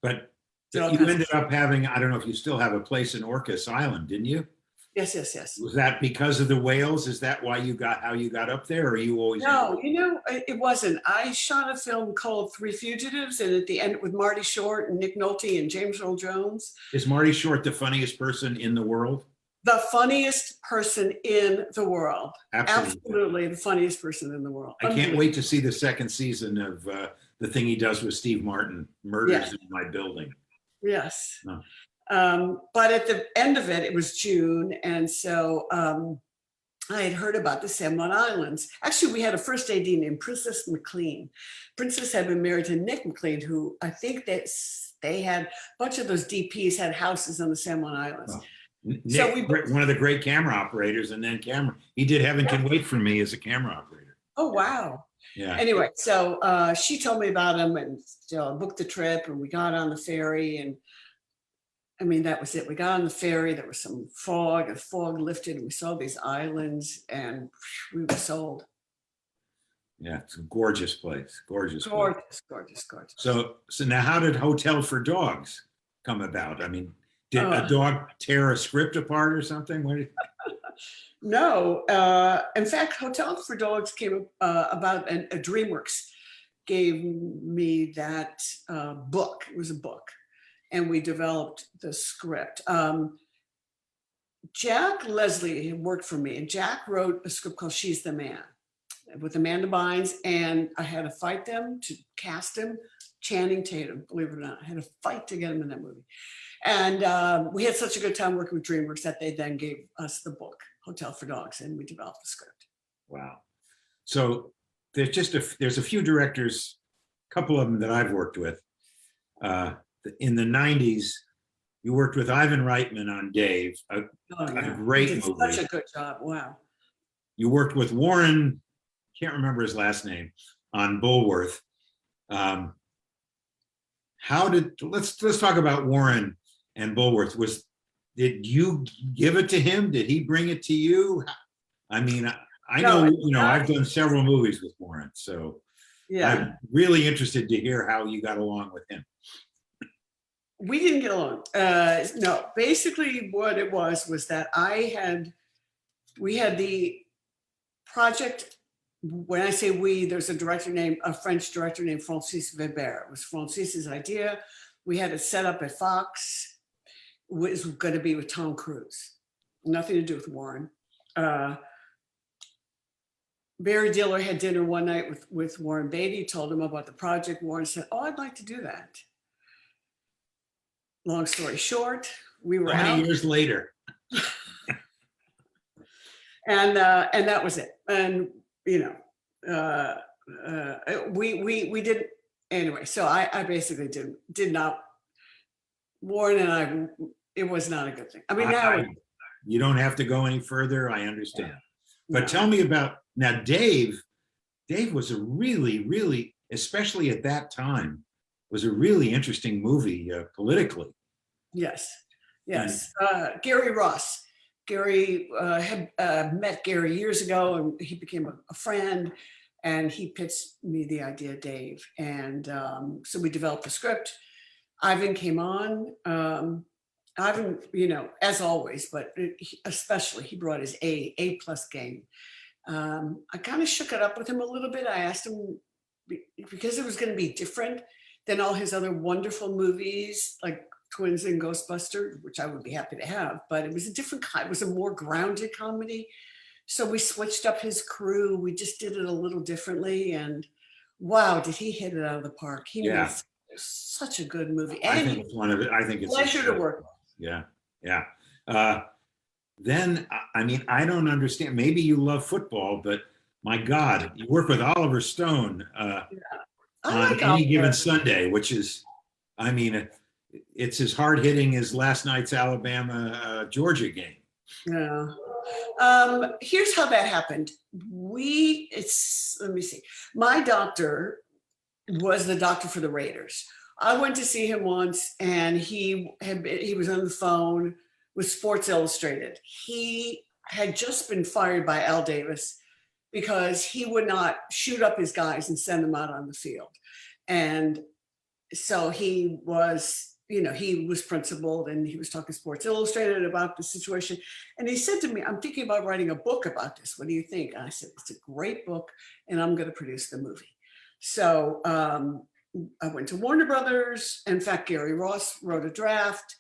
But you ended up having, I don't know if you still have a place in Orcas Island, didn't you? Yes. Was that because of the whales? Is that why how you got up there, or you always? No, it wasn't. I shot a film called 3 Fugitives, and at the end with Marty Short and Nick Nolte and James Earl Jones. Is Marty Short the funniest person in the world? The funniest person in the world. Absolutely the funniest person in the world. I can't wait to see the second season of the thing he does with Steve Martin, Murders in My Building. Yes. No. But at the end of it, it was June. And so I had heard about the San Juan Islands. Actually, we had a first AD named Princess McLean. Princess had been married to Nick McLean, who I think that they had a bunch of those DPs had houses on the San Juan Islands. Oh. Nick, one of the great camera operators, and then he did Heaven Can Wait for Me as a camera operator. Oh, wow. Yeah. Anyway, so she told me about him and booked the trip, and we got on the ferry, and I mean, that was it. We got on the ferry, there was some fog, and the fog lifted, and we saw these islands, and we were sold. Yeah, it's a gorgeous place. Gorgeous. So now how did Hotel for Dogs come about? I mean, did a dog tear a script apart or something? No. In fact, Hotel for Dogs came about, and DreamWorks gave me that book. It was a book. And we developed the script. Jack Leslie had worked for me, and Jack wrote a script called She's the Man with Amanda Bynes, and I had to fight them to cast him. Channing Tatum, believe it or not, I had to fight to get him in that movie. And we had such a good time working with DreamWorks that they then gave us the book, Hotel for Dogs, and we developed the script. Wow. So there's a few directors, a couple of them that I've worked with. In the 90s, you worked with Ivan Reitman on Dave, a great movie. Such a good job. Wow. you worked with Warren, can't remember his last name, on Bulworth. Let's talk about Warren and Bulworth. Did you give it to him? Did he bring it to you? I mean, I know, I've done several movies with Warren, so Yeah. I'm really interested to hear how you got along with him. We didn't get along. No, basically what it was that we had the project. When I say we, there's a French director named Francis Weber. It was Francis's idea. We had it set up at Fox. It was going to be with Tom Cruise. Nothing to do with Warren. Barry Diller had dinner one night with Warren Beatty, told him about the project. Warren said, "Oh, I'd like to do that." Long story short, we were How many out. years later? And that was it. And we did anyway. So I basically did not. Warren and I, it was not a good thing. I mean, You don't have to go any further. I understand. But no. tell me about now, Dave. Dave was a really, especially at that time, was a really interesting movie politically. Yes. Gary Ross. Gary had met Gary years ago, and he became a friend, and he pitched me the idea, Dave. And so we developed the script. Ivan came on. Ivan, as always, but especially he brought his A+ game. I kind of shook it up with him a little bit. I asked him, because it was going to be different than all his other wonderful movies, like Twins and Ghostbusters, which I would be happy to have, but it was a different kind. It was a more grounded comedy. So we switched up his crew. We just did it a little differently. And wow, did he hit it out of the park. He made such a good movie. And I think it's one of it. I think it's pleasure to work with. Yeah. Then, I mean, I don't understand. Maybe you love football, but my God, you work with Oliver Stone on Any Given Sunday, which is, I mean, it's as hard hitting as last night's Alabama Georgia game. Yeah. Here's how that happened. Let me see. My doctor was the doctor for the Raiders. I went to see him once, and he was on the phone with Sports Illustrated. He had just been fired by Al Davis because he would not shoot up his guys and send them out on the field. And so he was principled, and he was talking to Sports Illustrated about the situation. And he said to me, "I'm thinking about writing a book about this. What do you think?" And I said, "It's a great book, and I'm going to produce the movie." So I went to Warner Brothers. In fact, Gary Ross wrote a draft,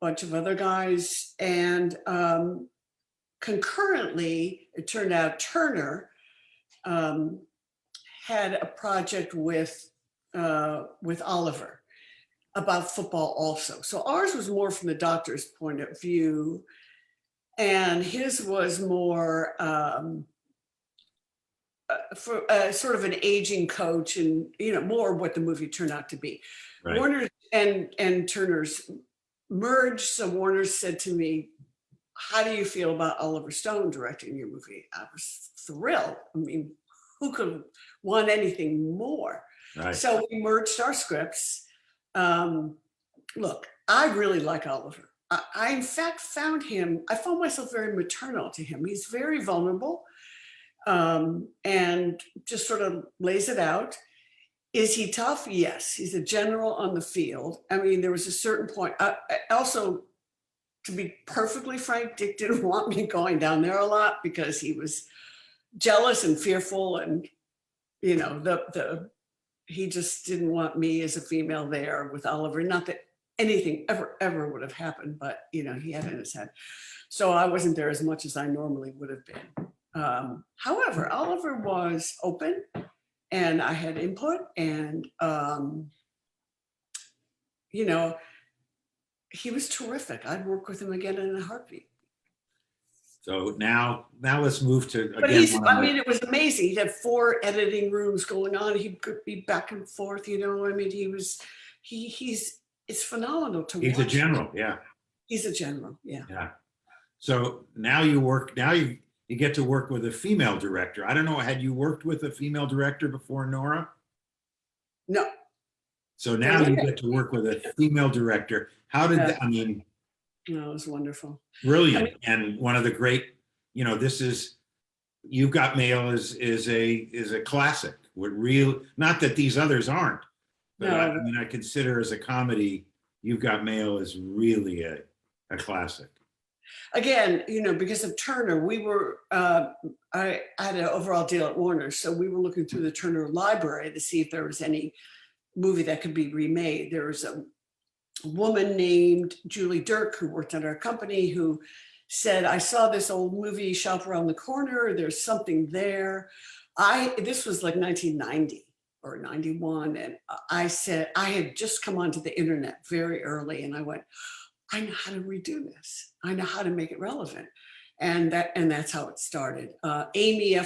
a bunch of other guys. And concurrently, it turned out Turner had a project with Oliver about football also. So ours was more from the doctor's point of view, and his was more for sort of an aging coach, and more what the movie turned out to be. Right. Warner and Turner's merged. So Warner said to me, "How do you feel about Oliver Stone directing your movie?" I was thrilled. I mean, who could want anything more? Right. So we merged our scripts. Look, I really like Oliver. I in fact found myself very maternal to him. He's very vulnerable, and just sort of lays it out. Is he tough? Yes. He's a general on the field. I mean, there was a certain point. Also, to be perfectly frank, Dick didn't want me going down there a lot because he was jealous and fearful, and he just didn't want me as a female there with Oliver. Not that anything ever would have happened, but he had it in his head. So I wasn't there as much as I normally would have been. However, Oliver was open, and I had input, and he was terrific. I'd work with him again in a heartbeat. So now let's move to. But it was amazing. He'd have 4 editing rooms going on. He could be back and forth. I mean, it's phenomenal to watch. He's a general, yeah. He's a general, yeah. Yeah. So now you work. Now you get to work with a female director. I don't know, had you worked with a female director before, Nora? No. So now you get to work with a female director. How did that, I mean, No, it was wonderful. brilliant. And one of the great, you know, this is, You've Got Mail is a classic. What real, not that these others aren't, but I mean, I consider as a comedy, You've Got Mail is really a classic. Again, you know, because of Turner, we were, I had an overall deal at Warner. So we were looking through the Turner library to see if there was any movie that could be remade. There was a woman named Julie Dirk who worked at our company who said, I saw this old movie shop around the corner. There's something there. This was like 1990 or 91. And I said, I had just come onto the internet very early and I went, I know how to redo this. I know how to make it relevant. And that's how it started. Amy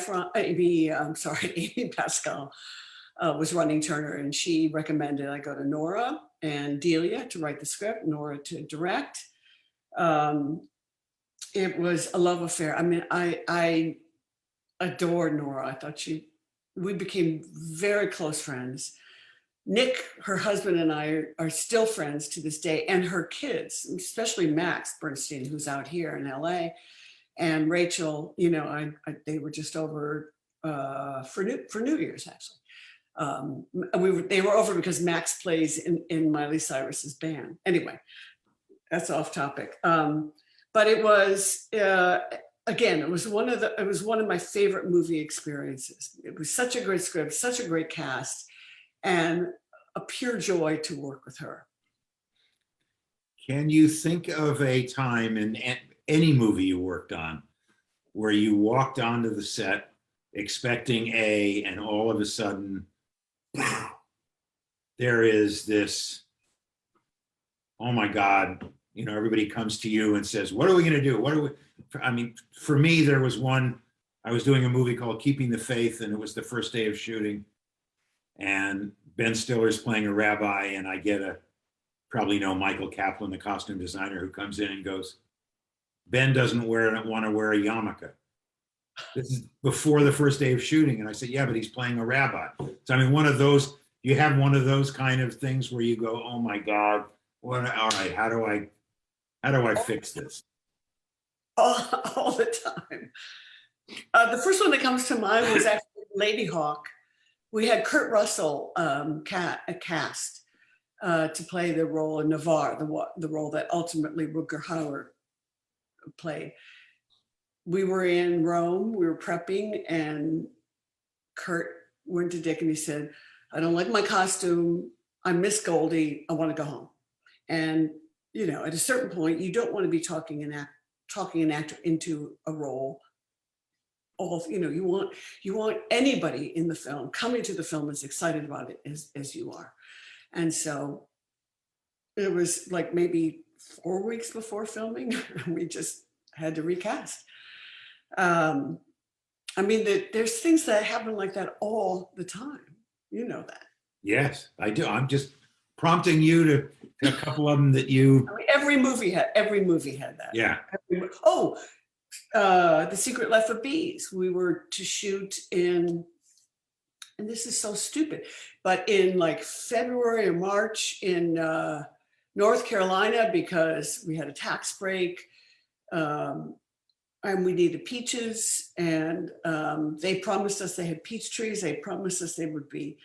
Pascal was running Turner, and she recommended I go to Nora and Delia to write the script, Nora to direct. It was a love affair. I mean, I adored Nora. I thought we became very close friends. Nick, her husband, and I are still friends to this day, and her kids, especially Max Bernstein, who's out here in LA, and Rachel, you know, they were just over for New Year's, actually. They were over because Max plays in Miley Cyrus's band. Anyway, that's off topic. But it was, again, it was one of my favorite movie experiences. It was such a great script, such a great cast, and a pure joy to work with her. Can you think of a time in any movie you worked on where you walked onto the set expecting A, and all of a sudden there is this, oh my God, you know, everybody comes to you and says, what are we going to do? I mean, for me, there was one, I was doing a movie called Keeping the Faith, and it was the first day of shooting. And Ben Stiller's playing a rabbi, and I get probably know Michael Kaplan, the costume designer, who comes in and goes, Ben doesn't want to wear a yarmulke. This is before the first day of shooting. And I said, yeah, but he's playing a rabbi. So, I mean, one of those, you have one of those kind of things where you go, oh my God, all right, how do I fix this? All the time. The first one that comes to mind was actually Lady Hawk. We had Kurt Russell cast to play the role of Navarre, the role that ultimately Rutger Hauer played. We were in Rome, we were prepping, and Kurt went to Dick and he said, I don't like my costume. I miss Goldie. I want to go home. And, you know, at a certain point, you don't want to be talking an actor into a role. You know, you want anybody in the film coming to the film as excited about it as you are. And so it was like maybe 4 weeks before filming, we just had to recast. I mean, there's things that happen like that all the time. You know that. Yes, I do. I'm just prompting you to a couple of them that you. I mean, every movie had that. Yeah. The Secret Life of Bees. We were to shoot in, and this is so stupid, but in like February or March in North Carolina, because we had a tax break and we needed peaches, and they promised us they had peach trees. They promised us they would be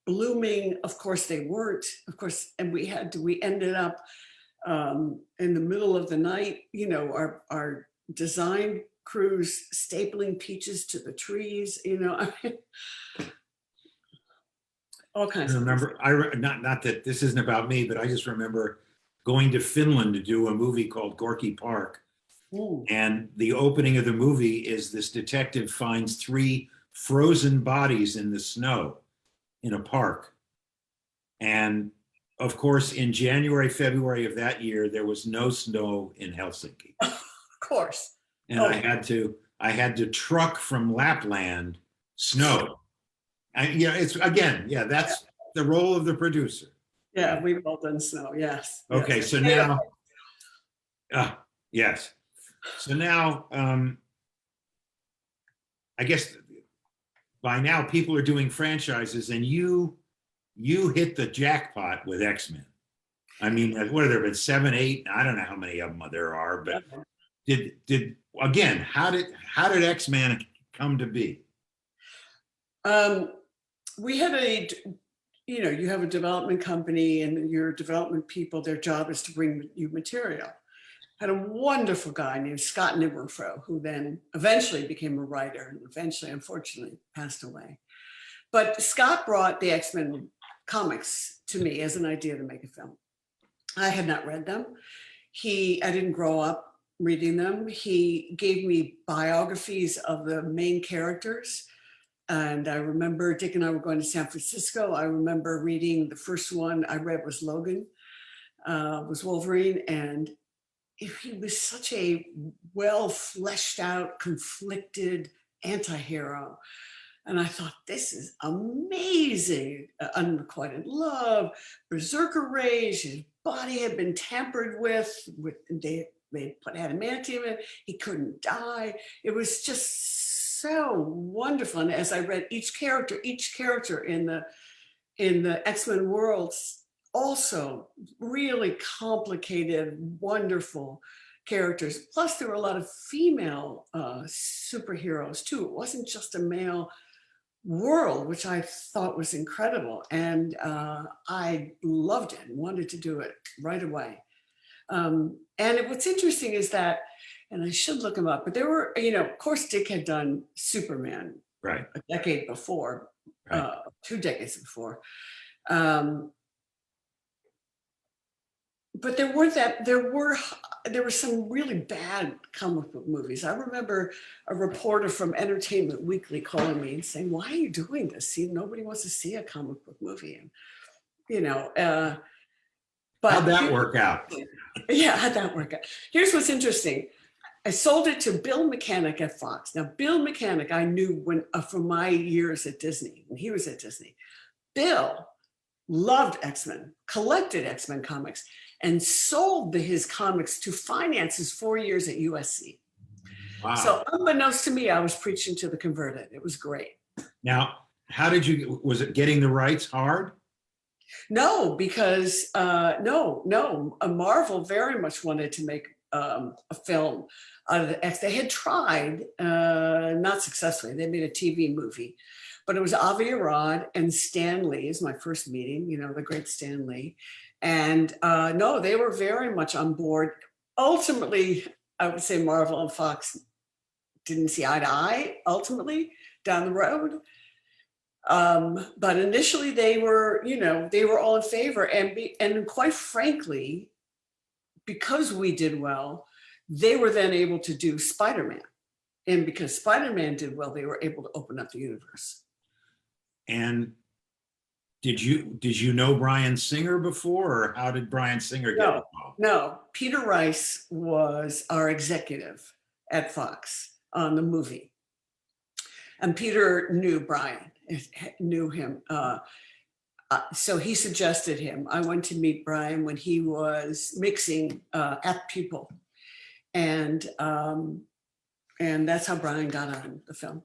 blooming. Of course they weren't, of course, and we ended up in the middle of the night, you know, our design crews stapling peaches to the trees, you know, I mean, all kinds of things. Not that this isn't about me, but I just remember going to Finland to do a movie called Gorky Park. Ooh. And the opening of the movie is this detective finds 3 frozen bodies in the snow in a park. And of course, in January, February of that year, there was no snow in Helsinki. Of course. And I had to truck from Lapland snow. And that's the role of the producer. Yeah, we've all done snow, yes. Okay, yes. So now, yes. So now, I guess by now people are doing franchises, and you hit the jackpot with X-Men. I mean, what have there been, 7, 8? I don't know how many of them there are, but did again, how did X-Men come to be? We had you have a development company, and your development people, their job is to bring you material. Had a wonderful guy named Scott Nimerfro, who then eventually became a writer and eventually, unfortunately, passed away. But Scott brought the X-Men comics to me as an idea to make a film. I had not read them. I didn't grow up reading them. He gave me biographies of the main characters. And I remember Dick and I were going to San Francisco. I remember reading the first one I read was Logan, was Wolverine. And he was such a well fleshed out, conflicted anti-hero. And I thought, this is amazing. Unrequited love, berserker rage, his body had been tampered with they put adamantium in, he couldn't die. It was just so wonderful. And as I read each character in the X-Men worlds, also really complicated, wonderful characters. Plus there were a lot of female superheroes too. It wasn't just a male world, which I thought was incredible. And I loved it and wanted to do it right away. What's interesting is that, and I should look him up, but there were, of course, Dick had done Superman Right. a decade before, Right. 2 decades before. But there were some really bad comic book movies. I remember a reporter from Entertainment Weekly calling me and saying, "Why are you doing this? See, nobody wants to see a comic book movie." And but How'd that work out? Yeah, how'd that work out? Here's what's interesting. I sold it to Bill Mechanic at Fox. Now, Bill Mechanic, I knew from my years at Disney, when he was at Disney. Bill loved X-Men, collected X-Men comics, and sold his comics to finance his 4 years at USC. Wow. So unbeknownst to me, I was preaching to the converted. It was great. Now, was it getting the rights hard? No, because Marvel very much wanted to make a film out of the X. They had tried, not successfully. They made a TV movie, but it was Avi Arad and Stan Lee is my first meeting, the great Stan Lee. And no, they were very much on board. Ultimately, I would say Marvel and Fox didn't see eye to eye, ultimately, down the road. But initially they were all in favor. And quite frankly, because we did well, they were then able to do Spider-Man. And because Spider-Man did well, they were able to open up the universe. And did you know Bryan Singer before, or how did Bryan Singer get involved? No, Peter Rice was our executive at Fox on the movie. And Peter knew Bryan, knew him. So he suggested him. I went to meet Bryan when he was mixing at People. And that's how Bryan got on the film.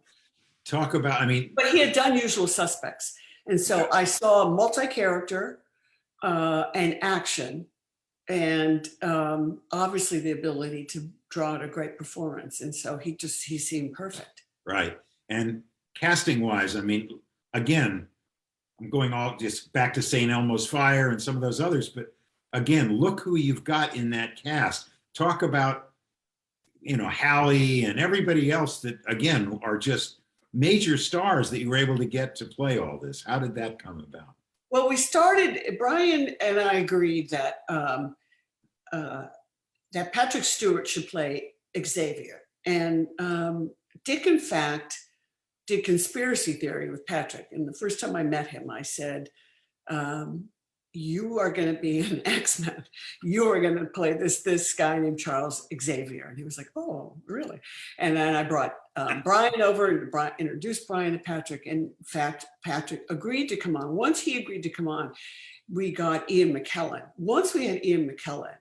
Talk about, But he had done Usual Suspects. And so I saw multi-character and action, and obviously the ability to draw out a great performance. And so he seemed perfect. Right. And casting wise, again, I'm going all just back to St. Elmo's Fire and some of those others, but again, look who you've got in that cast. Talk about, Hallie and everybody else that, again, are just major stars that you were able to get to play all this. How did that come about? Well, Bryan and I agreed that that Patrick Stewart should play Xavier. And Dick, in fact, did Conspiracy Theory with Patrick. And the first time I met him, I said, you are going to be an X-Men. You are going to play this guy named Charles Xavier. And he was like, oh, really? And then I brought Bryan over and introduced Bryan to Patrick. And in fact, Patrick agreed to come on. Once he agreed to come on, we got Ian McKellen. Once we had Ian McKellen,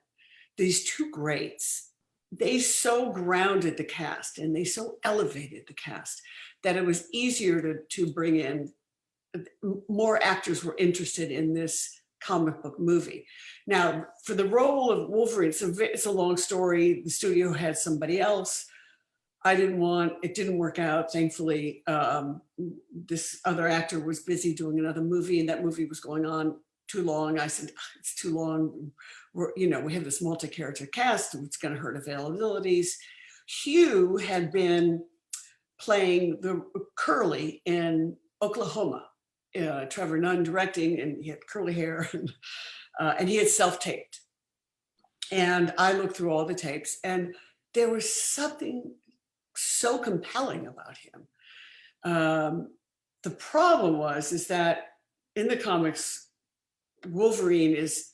these two greats, they so grounded the cast and they so elevated the cast that it was easier to bring in, more actors were interested in this comic book movie. Now, for the role of Wolverine, it's a long story. The studio had somebody else. It didn't work out. Thankfully, this other actor was busy doing another movie, and that movie was going on too long. I said, it's too long. We have this multi-character cast, it's going to hurt availabilities. Hugh had been playing the Curly in Oklahoma, Trevor Nunn directing, and he had curly hair, and he had self-taped. And I looked through all the tapes, and there was something so compelling about him. The problem is that in the comics, Wolverine is,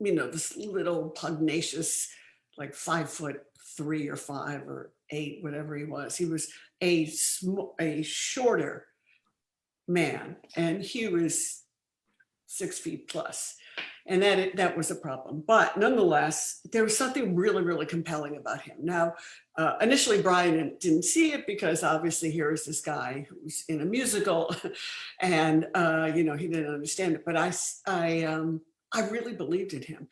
this little pugnacious, like 5'3" or 5 or 8, whatever he was. He was a shorter man, and Hugh is 6 feet plus. And that was a problem. But nonetheless, there was something really, really compelling about him. Now, initially, Brian didn't see it because obviously here is this guy who's in a musical, and he didn't understand it. But I really believed in him.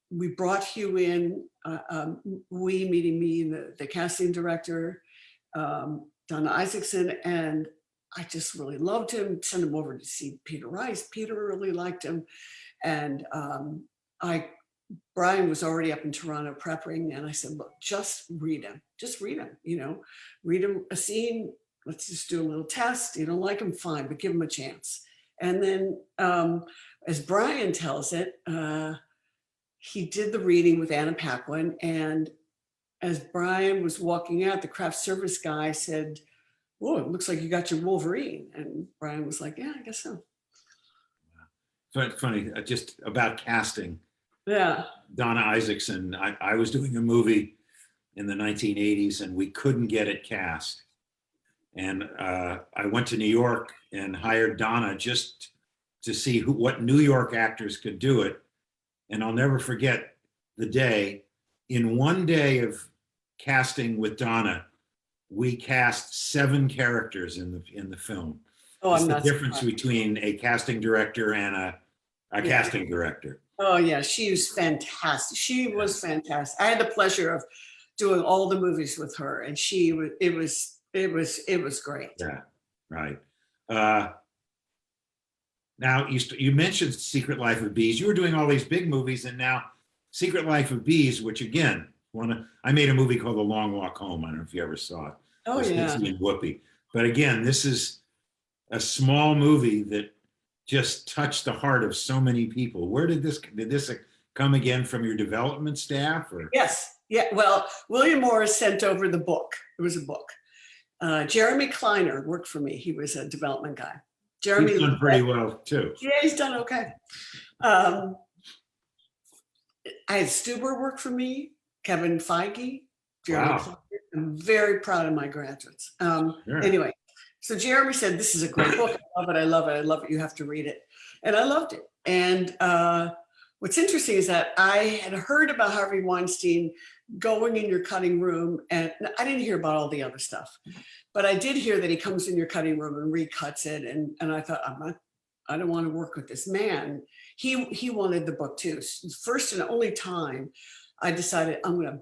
We brought Hugh in. Meaning me, and the casting director, Donna Isaacson, and I just really loved him. Sent him over to see Peter Rice. Peter really liked him. And Brian was already up in Toronto prepping, and I said, look, just read him, read him a scene. Let's just do a little test. You don't like him, fine, but give him a chance. And then as Brian tells it, he did the reading with Anna Paquin. And as Brian was walking out, the craft service guy said, "Oh, it looks like you got your Wolverine." And Brian was like, "Yeah, I guess so." So it's funny, just about casting. Yeah. Donna Isaacson, I was doing a movie in the 1980s, and we couldn't get it cast. And I went to New York and hired Donna just to see what New York actors could do it. And I'll never forget the day. In one day of casting with Donna, we cast 7 characters in the film. Oh, it's I'm the not difference surprised. between a casting director and a casting director. Oh yeah, she was fantastic. She was fantastic. I had the pleasure of doing all the movies with her, and it was great. Yeah, right. Now you mentioned Secret Life of Bees. You were doing all these big movies, and now Secret Life of Bees, which again, I made a movie called The Long Walk Home. I don't know if you ever saw it. Oh yeah. And Whoopi. But again, this is a small movie that just touched the heart of so many people. Where did this come again, from your development staff, or? Yes. Yeah. Well, William Morris sent over the book. It was a book. Jeremy Kleiner worked for me. He was a development guy. Jeremy He's done pretty well too. Yeah, he's done okay. I had Stuber work for me, Kevin Feige, Jeremy Wow. Kleiner. I'm very proud of my graduates. Sure. Anyway, so Jeremy said, "This is a great book. I love it. I love it. I love it. You have to read it." And I loved it. And what's interesting is that I had heard about Harvey Weinstein going in your cutting room, and I didn't hear about all the other stuff, but I did hear that he comes in your cutting room and recuts it. And I thought, I don't want to work with this man. He wanted the book too. First and only time I decided I'm going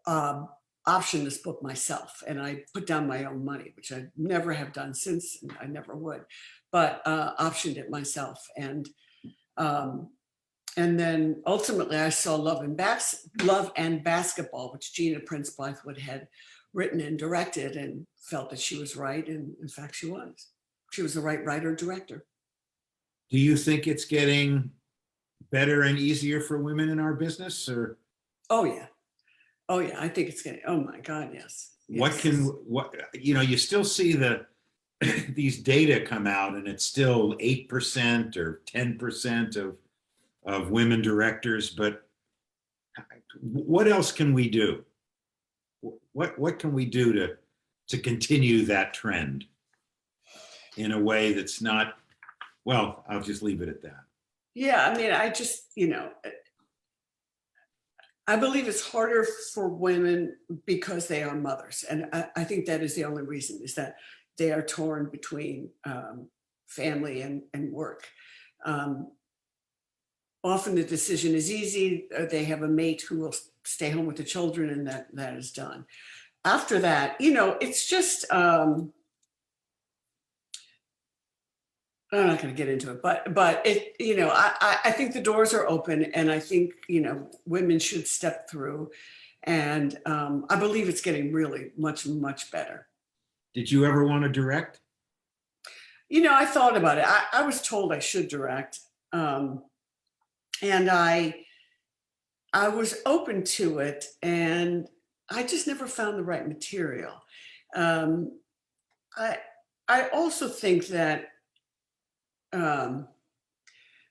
to option this book myself, and I put down my own money, which I never have done since, and I never would, but optioned it myself. And then ultimately I saw Love and Basketball, which Gina Prince Bythewood had written and directed, and felt that she was right. And in fact, she was the right writer director. Do you think it's getting better and easier for women in our business, or? Oh yeah. I think it's getting, oh my God, yes. You still see these data come out, and it's still 8% or 10% of women directors, but what else can we do? What can we do to continue that trend in a way that's not, well, I'll just leave it at that. Yeah, I mean, I just, I believe it's harder for women because they are mothers. And I think that is the only reason, is that they are torn between family and work. Often the decision is easy. They have a mate who will stay home with the children, and that is done. After that, you know, it's just, I'm not going to get into it, but it, you know, I think the doors are open, and I think, you know, women should step through, and I believe it's getting really much, much better. Did you ever want to direct? You know, I thought about it. I was told I should direct, and I was open to it, and I just never found the right material. I also think that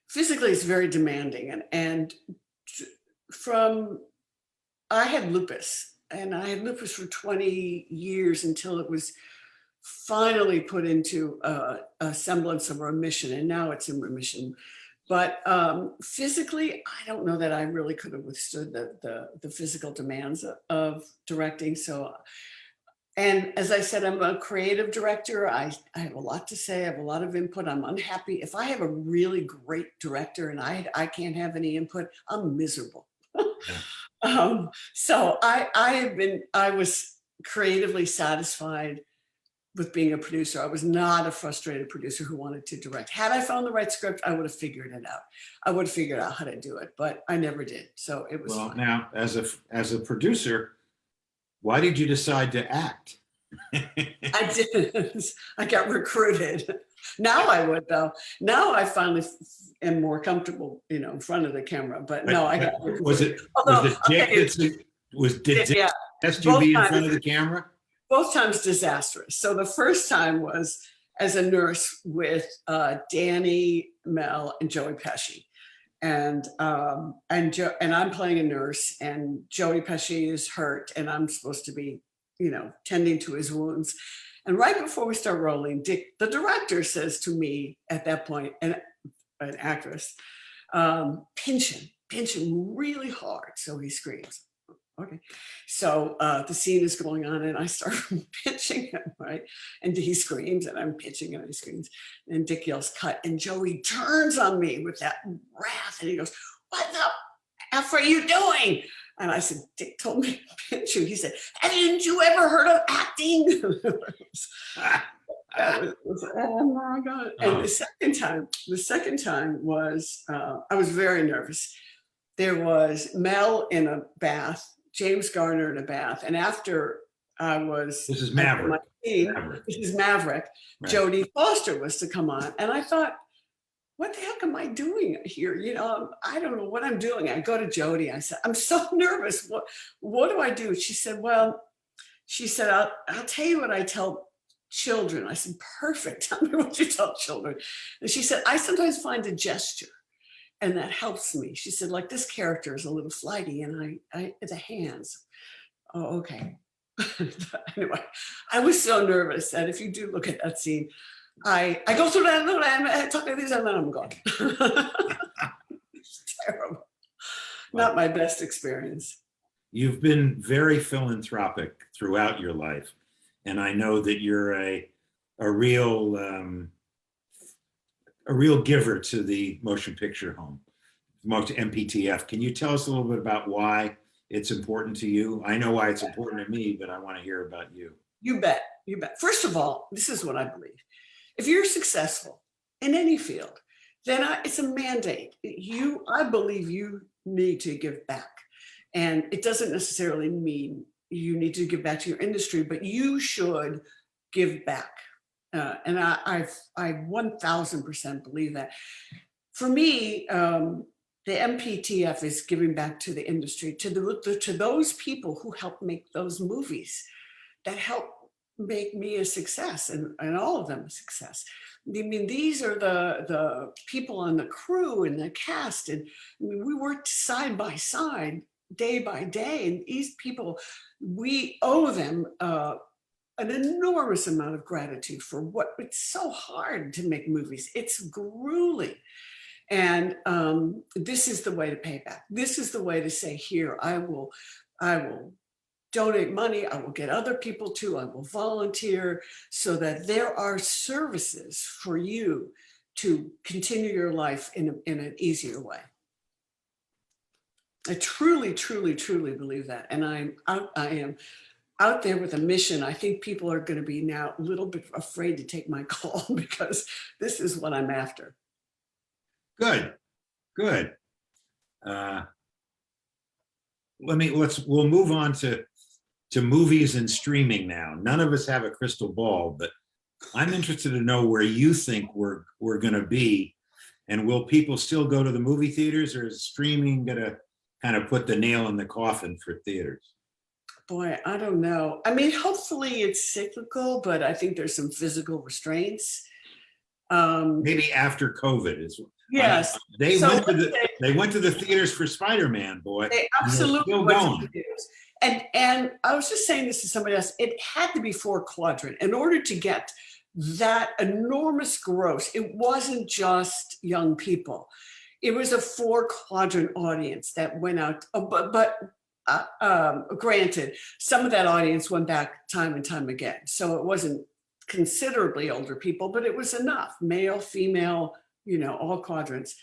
physically it's very demanding, and I had lupus, and I had lupus for 20 years until it was finally put into a semblance of remission, and now it's in remission. But physically, I don't know that I really could have withstood the physical demands of directing. So, and as I said, I'm a creative director. I have a lot to say. I have a lot of input. I'm unhappy. If I have a really great director and I can't have any input, I'm miserable. So I was creatively satisfied with being a producer. I was not a frustrated producer who wanted to direct. Had I found the right script, I would have figured it out. I would have figured out how to do it, but I never did. So it was fun. Now, as a producer, why did you decide to act? I didn't. I got recruited. Now I would, though. Now I finally am more comfortable, you know, in front of the camera. But no, I got recruited. Did Dick test you be in front of the camera? Both times disastrous. So the first time was as a nurse with Danny, Mel, and Joey Pesci, and I'm playing a nurse, and Joey Pesci is hurt, and I'm supposed to be, you know, tending to his wounds. And right before we start rolling, Dick, the director, says to me at that point, and an actress, pinch him really hard, so he screams. Okay, so the scene is going on, and I start pitching him, right? And he screams, and I'm pitching, and he screams, and Dick yells, "Cut!" And Joey turns on me with that wrath, and he goes, "What the F are you doing?" And I said, "Dick told me to pitch you." He said, "Haven't you ever heard of acting?" Oh my God! And the second time was I was very nervous. There was Mel in a bath, James Garner in a bath, and after I was this is Maverick. This is Maverick. Right. Jodie Foster was to come on, and I thought, what the heck am I doing here? You know, I don't know what I'm doing. I go to Jodie. I said, "I'm so nervous. What do I do?" She said, "Well," she said, I'll tell you what I tell children." I said, "Perfect. Tell me what you tell children." And she said, "I sometimes find a gesture, and that helps me." She said, "Like this character is a little flighty, and I the hands." Oh, okay. Anyway, I was so nervous that if you do look at that scene, I go through that little, I talk like this, and then I'm gone. It's terrible. Not my best experience. You've been very philanthropic throughout your life, and I know that you're a real giver to the motion picture home, MPTF. Can you tell us a little bit about why it's important to you? I know why it's important to me, but I want to hear about you. You bet. You bet. First of all, this is what I believe. If you're successful in any field, then it's a mandate. I believe you need to give back. And it doesn't necessarily mean you need to give back to your industry, but you should give back. And I 1000% believe that. For me, the MPTF is giving back to the industry, to those people who help make those movies that help make me a success, and all of them a success. I mean, these are the people on the crew and the cast, and I mean, we worked side by side, day by day, and these people, we owe them an enormous amount of gratitude for what it's so hard to make movies. It's grueling. And this is the way to pay back. This is the way to say, here, I will donate money. I will get other people to, I will volunteer, so that there are services for you to continue your life in an easier way. I truly, truly, truly believe that. And I am out there with a mission. I think people are going to be now a little bit afraid to take my call because this is what I'm after. Good, good. We'll move on to movies and streaming now. None of us have a crystal ball, but I'm interested to know where you think we're going to be, and will people still go to the movie theaters, or is streaming going to kind of put the nail in the coffin for theaters? Boy, I don't know. I mean, hopefully it's cyclical, but I think there's some physical restraints. Maybe after COVID is. Yes. They went to the theaters for Spider-Man, boy. They absolutely still went going. to the theaters. And I was just saying this to somebody else. It had to be 4-quadrant in order to get that enormous gross. It wasn't just young people. It was a 4-quadrant audience that went out. Granted, some of that audience went back time and time again. So it wasn't considerably older people, but it was enough. Male, female, all quadrants.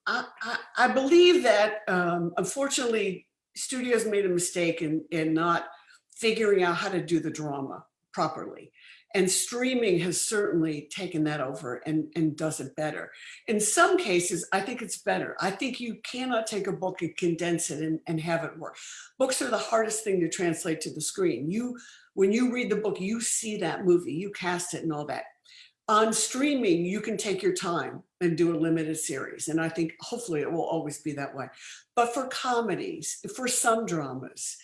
I believe that, unfortunately, studios made a mistake in not figuring out how to do the drama properly. And streaming has certainly taken that over and does it better. In some cases, I think it's better. I think you cannot take a book and condense it and have it work. Books are the hardest thing to translate to the screen. When you read the book, you see that movie, you cast it and all that. On streaming, you can take your time and do a limited series. And I think hopefully it will always be that way. But for comedies, for some dramas,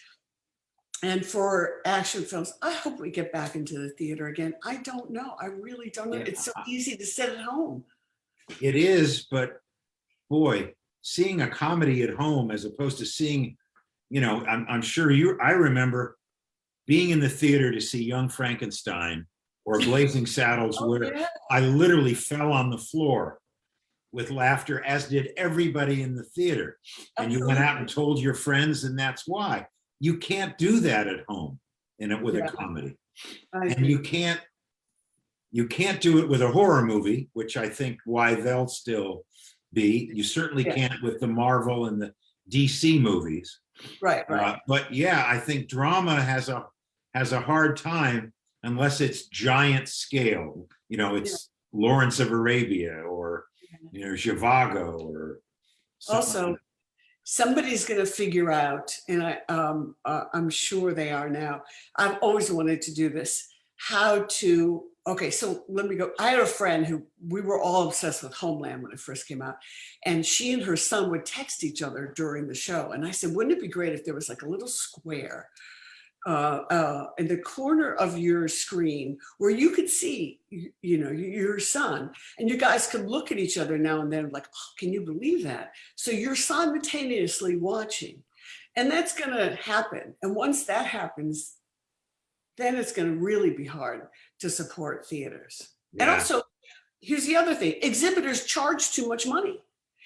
and for action films, I hope we get back into the theater again. I don't know. I really don't know. Yeah. It's so easy to sit at home. It is, but boy, seeing a comedy at home as opposed to seeing, I'm sure I remember being in the theater to see Young Frankenstein or Blazing Saddles, where I literally fell on the floor with laughter, as did everybody in the theater. And you went out and told your friends, and that's why. You can't do that at home with a comedy. And you can't do it with a horror movie, which I think why they'll still be. You certainly can't with the Marvel and the DC movies. Right. But yeah, I think drama has a hard time unless it's giant scale. It's Lawrence of Arabia or Zhivago or also. Somebody's going to figure out, and I'm sure they are now. I've always wanted to do this. So let me go. I had a friend who we were all obsessed with Homeland when it first came out, and she and her son would text each other during the show. And I said, wouldn't it be great if there was like a little square in the corner of your screen where you could see, your son, and you guys could look at each other now and then like, oh, can you believe that? So you're simultaneously watching, and that's going to happen. And once that happens, then it's going to really be hard to support theaters. Yeah. And also, here's the other thing. Exhibitors charge too much money.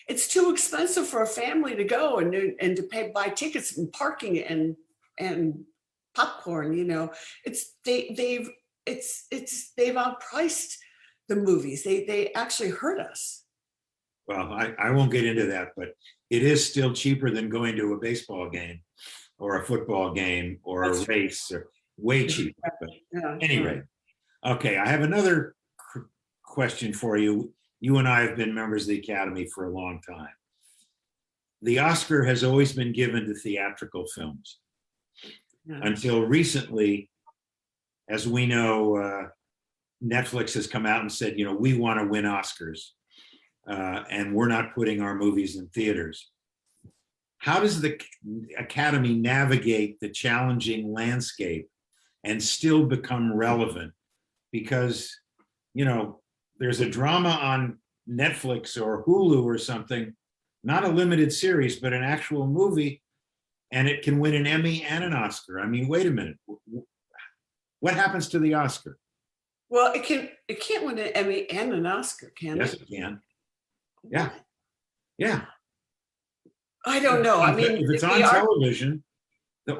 It's too expensive for a family to go and to buy tickets and parking and popcorn, they've outpriced the movies. They actually hurt us. Well, I won't get into that, but it is still cheaper than going to a baseball game or a football game or a race, or way cheaper. But anyway, okay, I have another question for you. You and I have been members of the Academy for a long time. The Oscar has always been given to theatrical films. Until recently, as we know, Netflix has come out and said, we want to win Oscars, and we're not putting our movies in theaters. How does the Academy navigate the challenging landscape and still become relevant? Because, there's a drama on Netflix or Hulu or something, not a limited series, but an actual movie, and it can win an Emmy and an Oscar. I mean, wait a minute. What happens to the Oscar? Well, it can't win an Emmy and an Oscar, can it? Yes, it can. Yeah. Yeah. I don't know. I mean, if it's on television,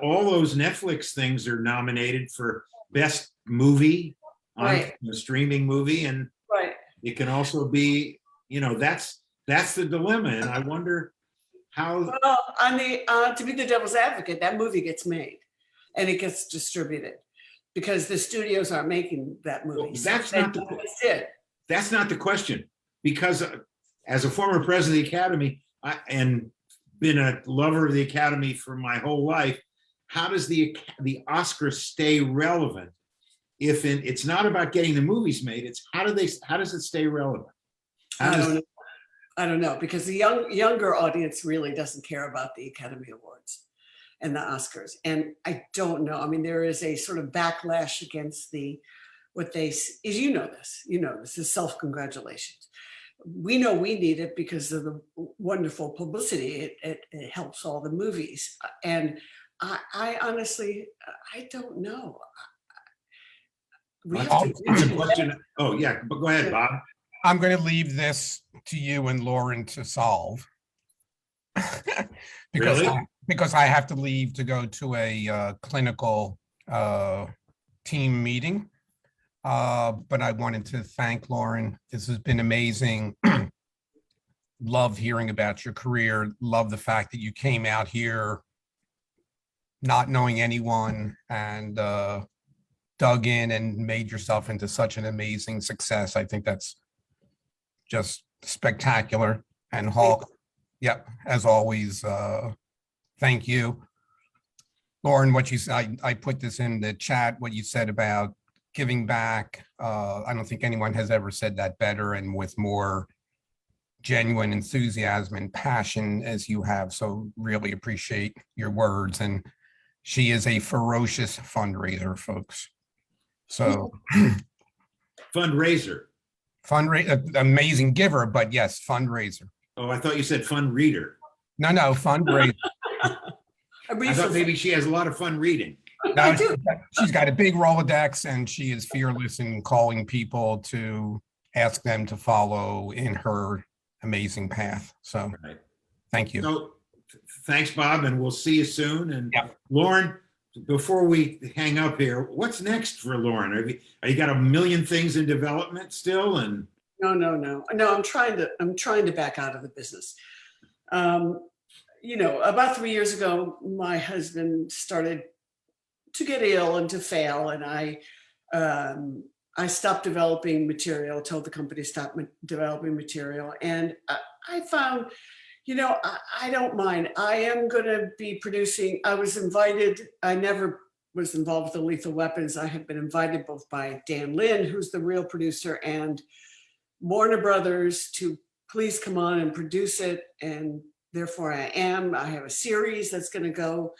all those Netflix things are nominated for best movie on Right. a streaming movie, and right. it can also be, that's the dilemma. And I wonder how. Well, to be the devil's advocate, that movie gets made and it gets distributed because the studios aren't making that movie. Well, that's not the question. Because as a former president of the Academy and been a lover of the Academy for my whole life, how does the Oscars stay relevant if it's not about getting the movies made? It's how does it stay relevant? I don't know, because the younger audience really doesn't care about the Academy Awards and the Oscars. And I don't know. I mean, there is a sort of backlash against is self-congratulations. We know we need it because of the wonderful publicity. It helps all the movies. And I honestly, I don't know. It's a question. Oh, yeah, but go ahead, Bob. I'm going to leave this to you and Lauren to solve. because I have to leave to go to a clinical team meeting. But I wanted to thank Lauren. This has been amazing. Love hearing about your career. Love the fact that you came out here not knowing anyone and dug in and made yourself into such an amazing success. I think that's just spectacular. And Hawk, yep, as always, thank you. Lauren, what you said, I put this in the chat, what you said about giving back. I don't think anyone has ever said that better and with more genuine enthusiasm and passion as you have. So really appreciate your words. And she is a ferocious fundraiser, folks. So fundraiser, amazing giver, but yes, fundraiser. Oh, I thought you said fun reader. No, fundraiser. I thought maybe she has a lot of fun reading. No, she's got a big Rolodex and she is fearless in calling people to ask them to follow in her amazing path. So Thank you. So thanks, Bob, and we'll see you soon. And Lauren, before we hang up here, what's next for Lauren? Are you got a million things in development still? And No, I'm trying to back out of the business. About 3 years ago, my husband started to get ill and to fail, and I stopped developing material, told the company to stop developing material, and I found, I don't mind. I am going to be producing. I was invited. I never was involved with the Lethal Weapons. I had been invited both by Dan Lin, who's the real producer, and Warner Brothers to please come on and produce it, and therefore I am. I have a series that's going to go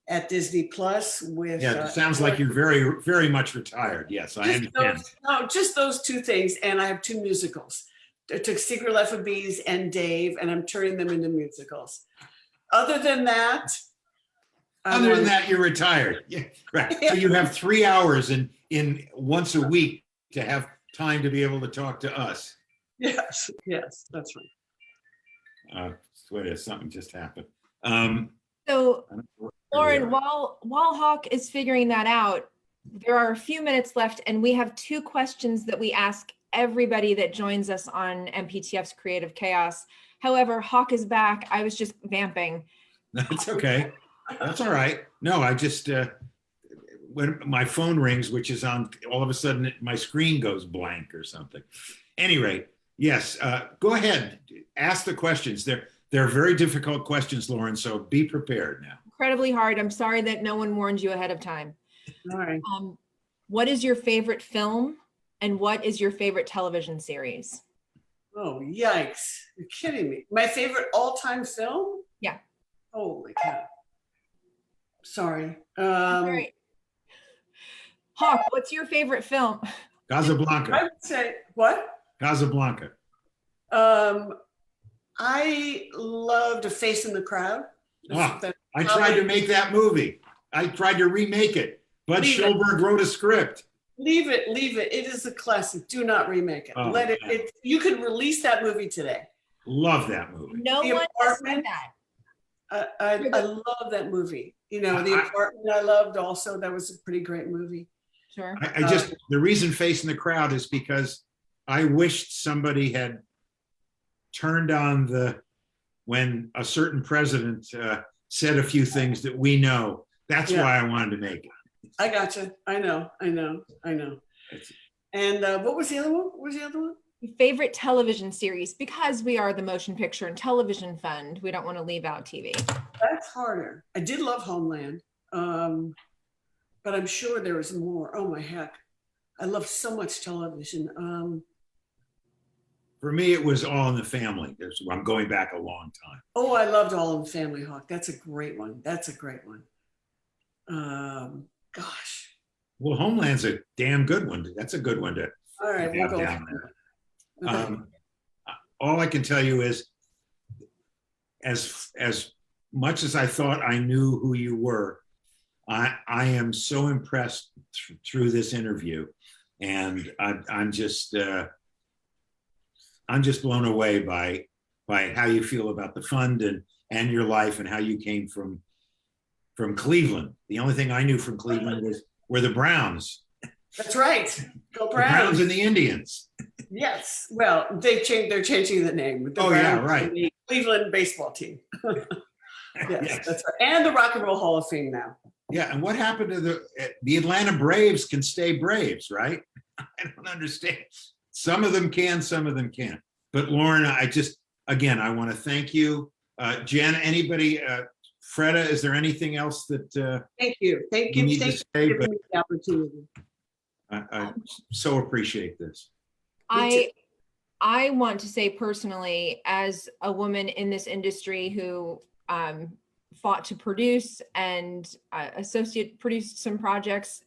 at Disney Plus with. Yeah, it sounds like you're very, very much retired. Yes, I understand. Just those two things, and I have 2 musicals. I took Secret Life of Bees and Dave, and I'm turning them into musicals. Other than that, you're retired. Yeah, right. So you have 3 hours in once a week to have time to be able to talk to us. Yes, that's right. Something just happened. So, Lauren, while Hawk is figuring that out, there are a few minutes left, and we have 2 questions that we ask everybody that joins us on MPTF's Creative Chaos. However, Hawk is back. I was just vamping. That's okay. That's all right. No, I just, when my phone rings, which is on, all of a sudden my screen goes blank or something. Anyway, yes, go ahead. Ask the questions. They're very difficult questions, Lauren, so be prepared now. Incredibly hard. I'm sorry that no one warned you ahead of time. All right. What is your favorite film and what is your favorite television series? Oh, yikes. You're kidding me. My favorite all-time film? Yeah. Holy cow. Sorry. All right. Hawk, what's your favorite film? Casablanca. I would say, what? Casablanca. I loved A Face in the Crowd. I tried to make that movie. I tried to remake it. Bud Schulberg wrote a script. Leave it. It is a classic. Do not remake it. Oh, Let it. You could release that movie today. Love that movie. No The one has said Apartment. that. I love that movie. You know, The Apartment I loved also. That was a pretty great movie. Sure. I just, the reason Facing the Crowd is because I wished somebody had turned on when a certain president said a few things that we know. That's why I wanted to make it. I gotcha. I know. And what was the other one? Favorite television series, because we are the Motion Picture and Television Fund. We don't want to leave out TV. That's harder. I did love Homeland, but I'm sure there was more. Oh my heck. I love so much television. For me, it was All in the Family. I'm going back a long time. Oh, I loved All in the Family, Hawk. That's a great one. Gosh. Well, Homeland's a damn good one. That's a good one to All right, we'll have go. down there. Okay. All I can tell you is, as much as I thought I knew who you were, I am so impressed through this interview, and I'm just blown away by how you feel about the fund and your life and how you came from Cleveland. The only thing I knew from Cleveland were the Browns. That's right. Go The Browns Browns. and the Indians. Yes. Well, they're changing the name. The Yeah, Browns right. and the Cleveland baseball team. Yes, Yes. that's right. And the Rock and Roll Hall of Fame now. Yeah, and what happened to the Atlanta Braves can stay Braves, right? I don't understand. Some of them can, some of them can't. But Lauren, I want to thank you. Jen, anybody, Freda, is there anything else that Thank you. Thank you you. need to Thank you say? for giving But me the opportunity. I so appreciate this. I want to say personally, as a woman in this industry who fought to produce and associate produced some projects,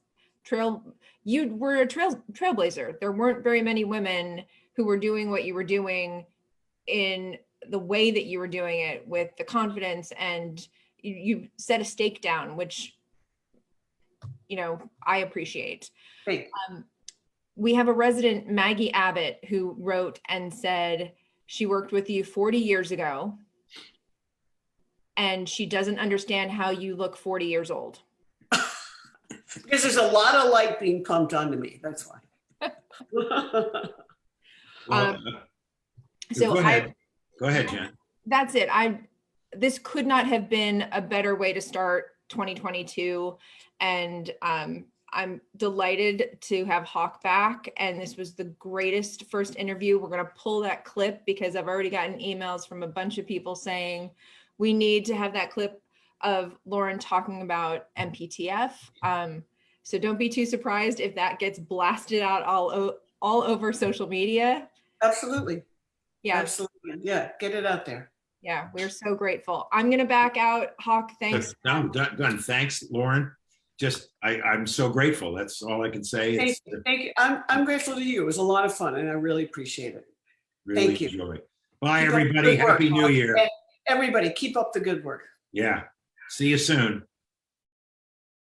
you were a trailblazer. There weren't very many women who were doing what you were doing in the way that you were doing it, with the confidence, and you set a stake down, which, you know, I appreciate. Thank We have a resident, Maggie Abbott, who wrote and said she worked with you 40 years ago and she doesn't understand how you look 40 years old. Because there's a lot of light being pumped onto me. That's why. Well, So go ahead, Jen. that's it. This could not have been a better way to start 2022. And I'm delighted to have Hawk back. And this was the greatest first interview. We're going to pull that clip because I've already gotten emails from a bunch of people saying we need to have that clip of Lauren talking about MPTF. So don't be too surprised if that gets blasted out all over social media. Absolutely. Yeah. Absolutely. Yeah. Get it out there. Yeah. We're so grateful. I'm going to back out. Hawk, thanks. No, done. Thanks, Lauren. I'm so grateful. That's all I can say. Thank you. Thank you. I'm grateful to you. It was a lot of fun and I really appreciate it. Really Thank you. enjoy. Bye, Keep up the everybody. good work, Happy New Hawk. Year. And everybody, keep up the good work. Yeah. See you soon.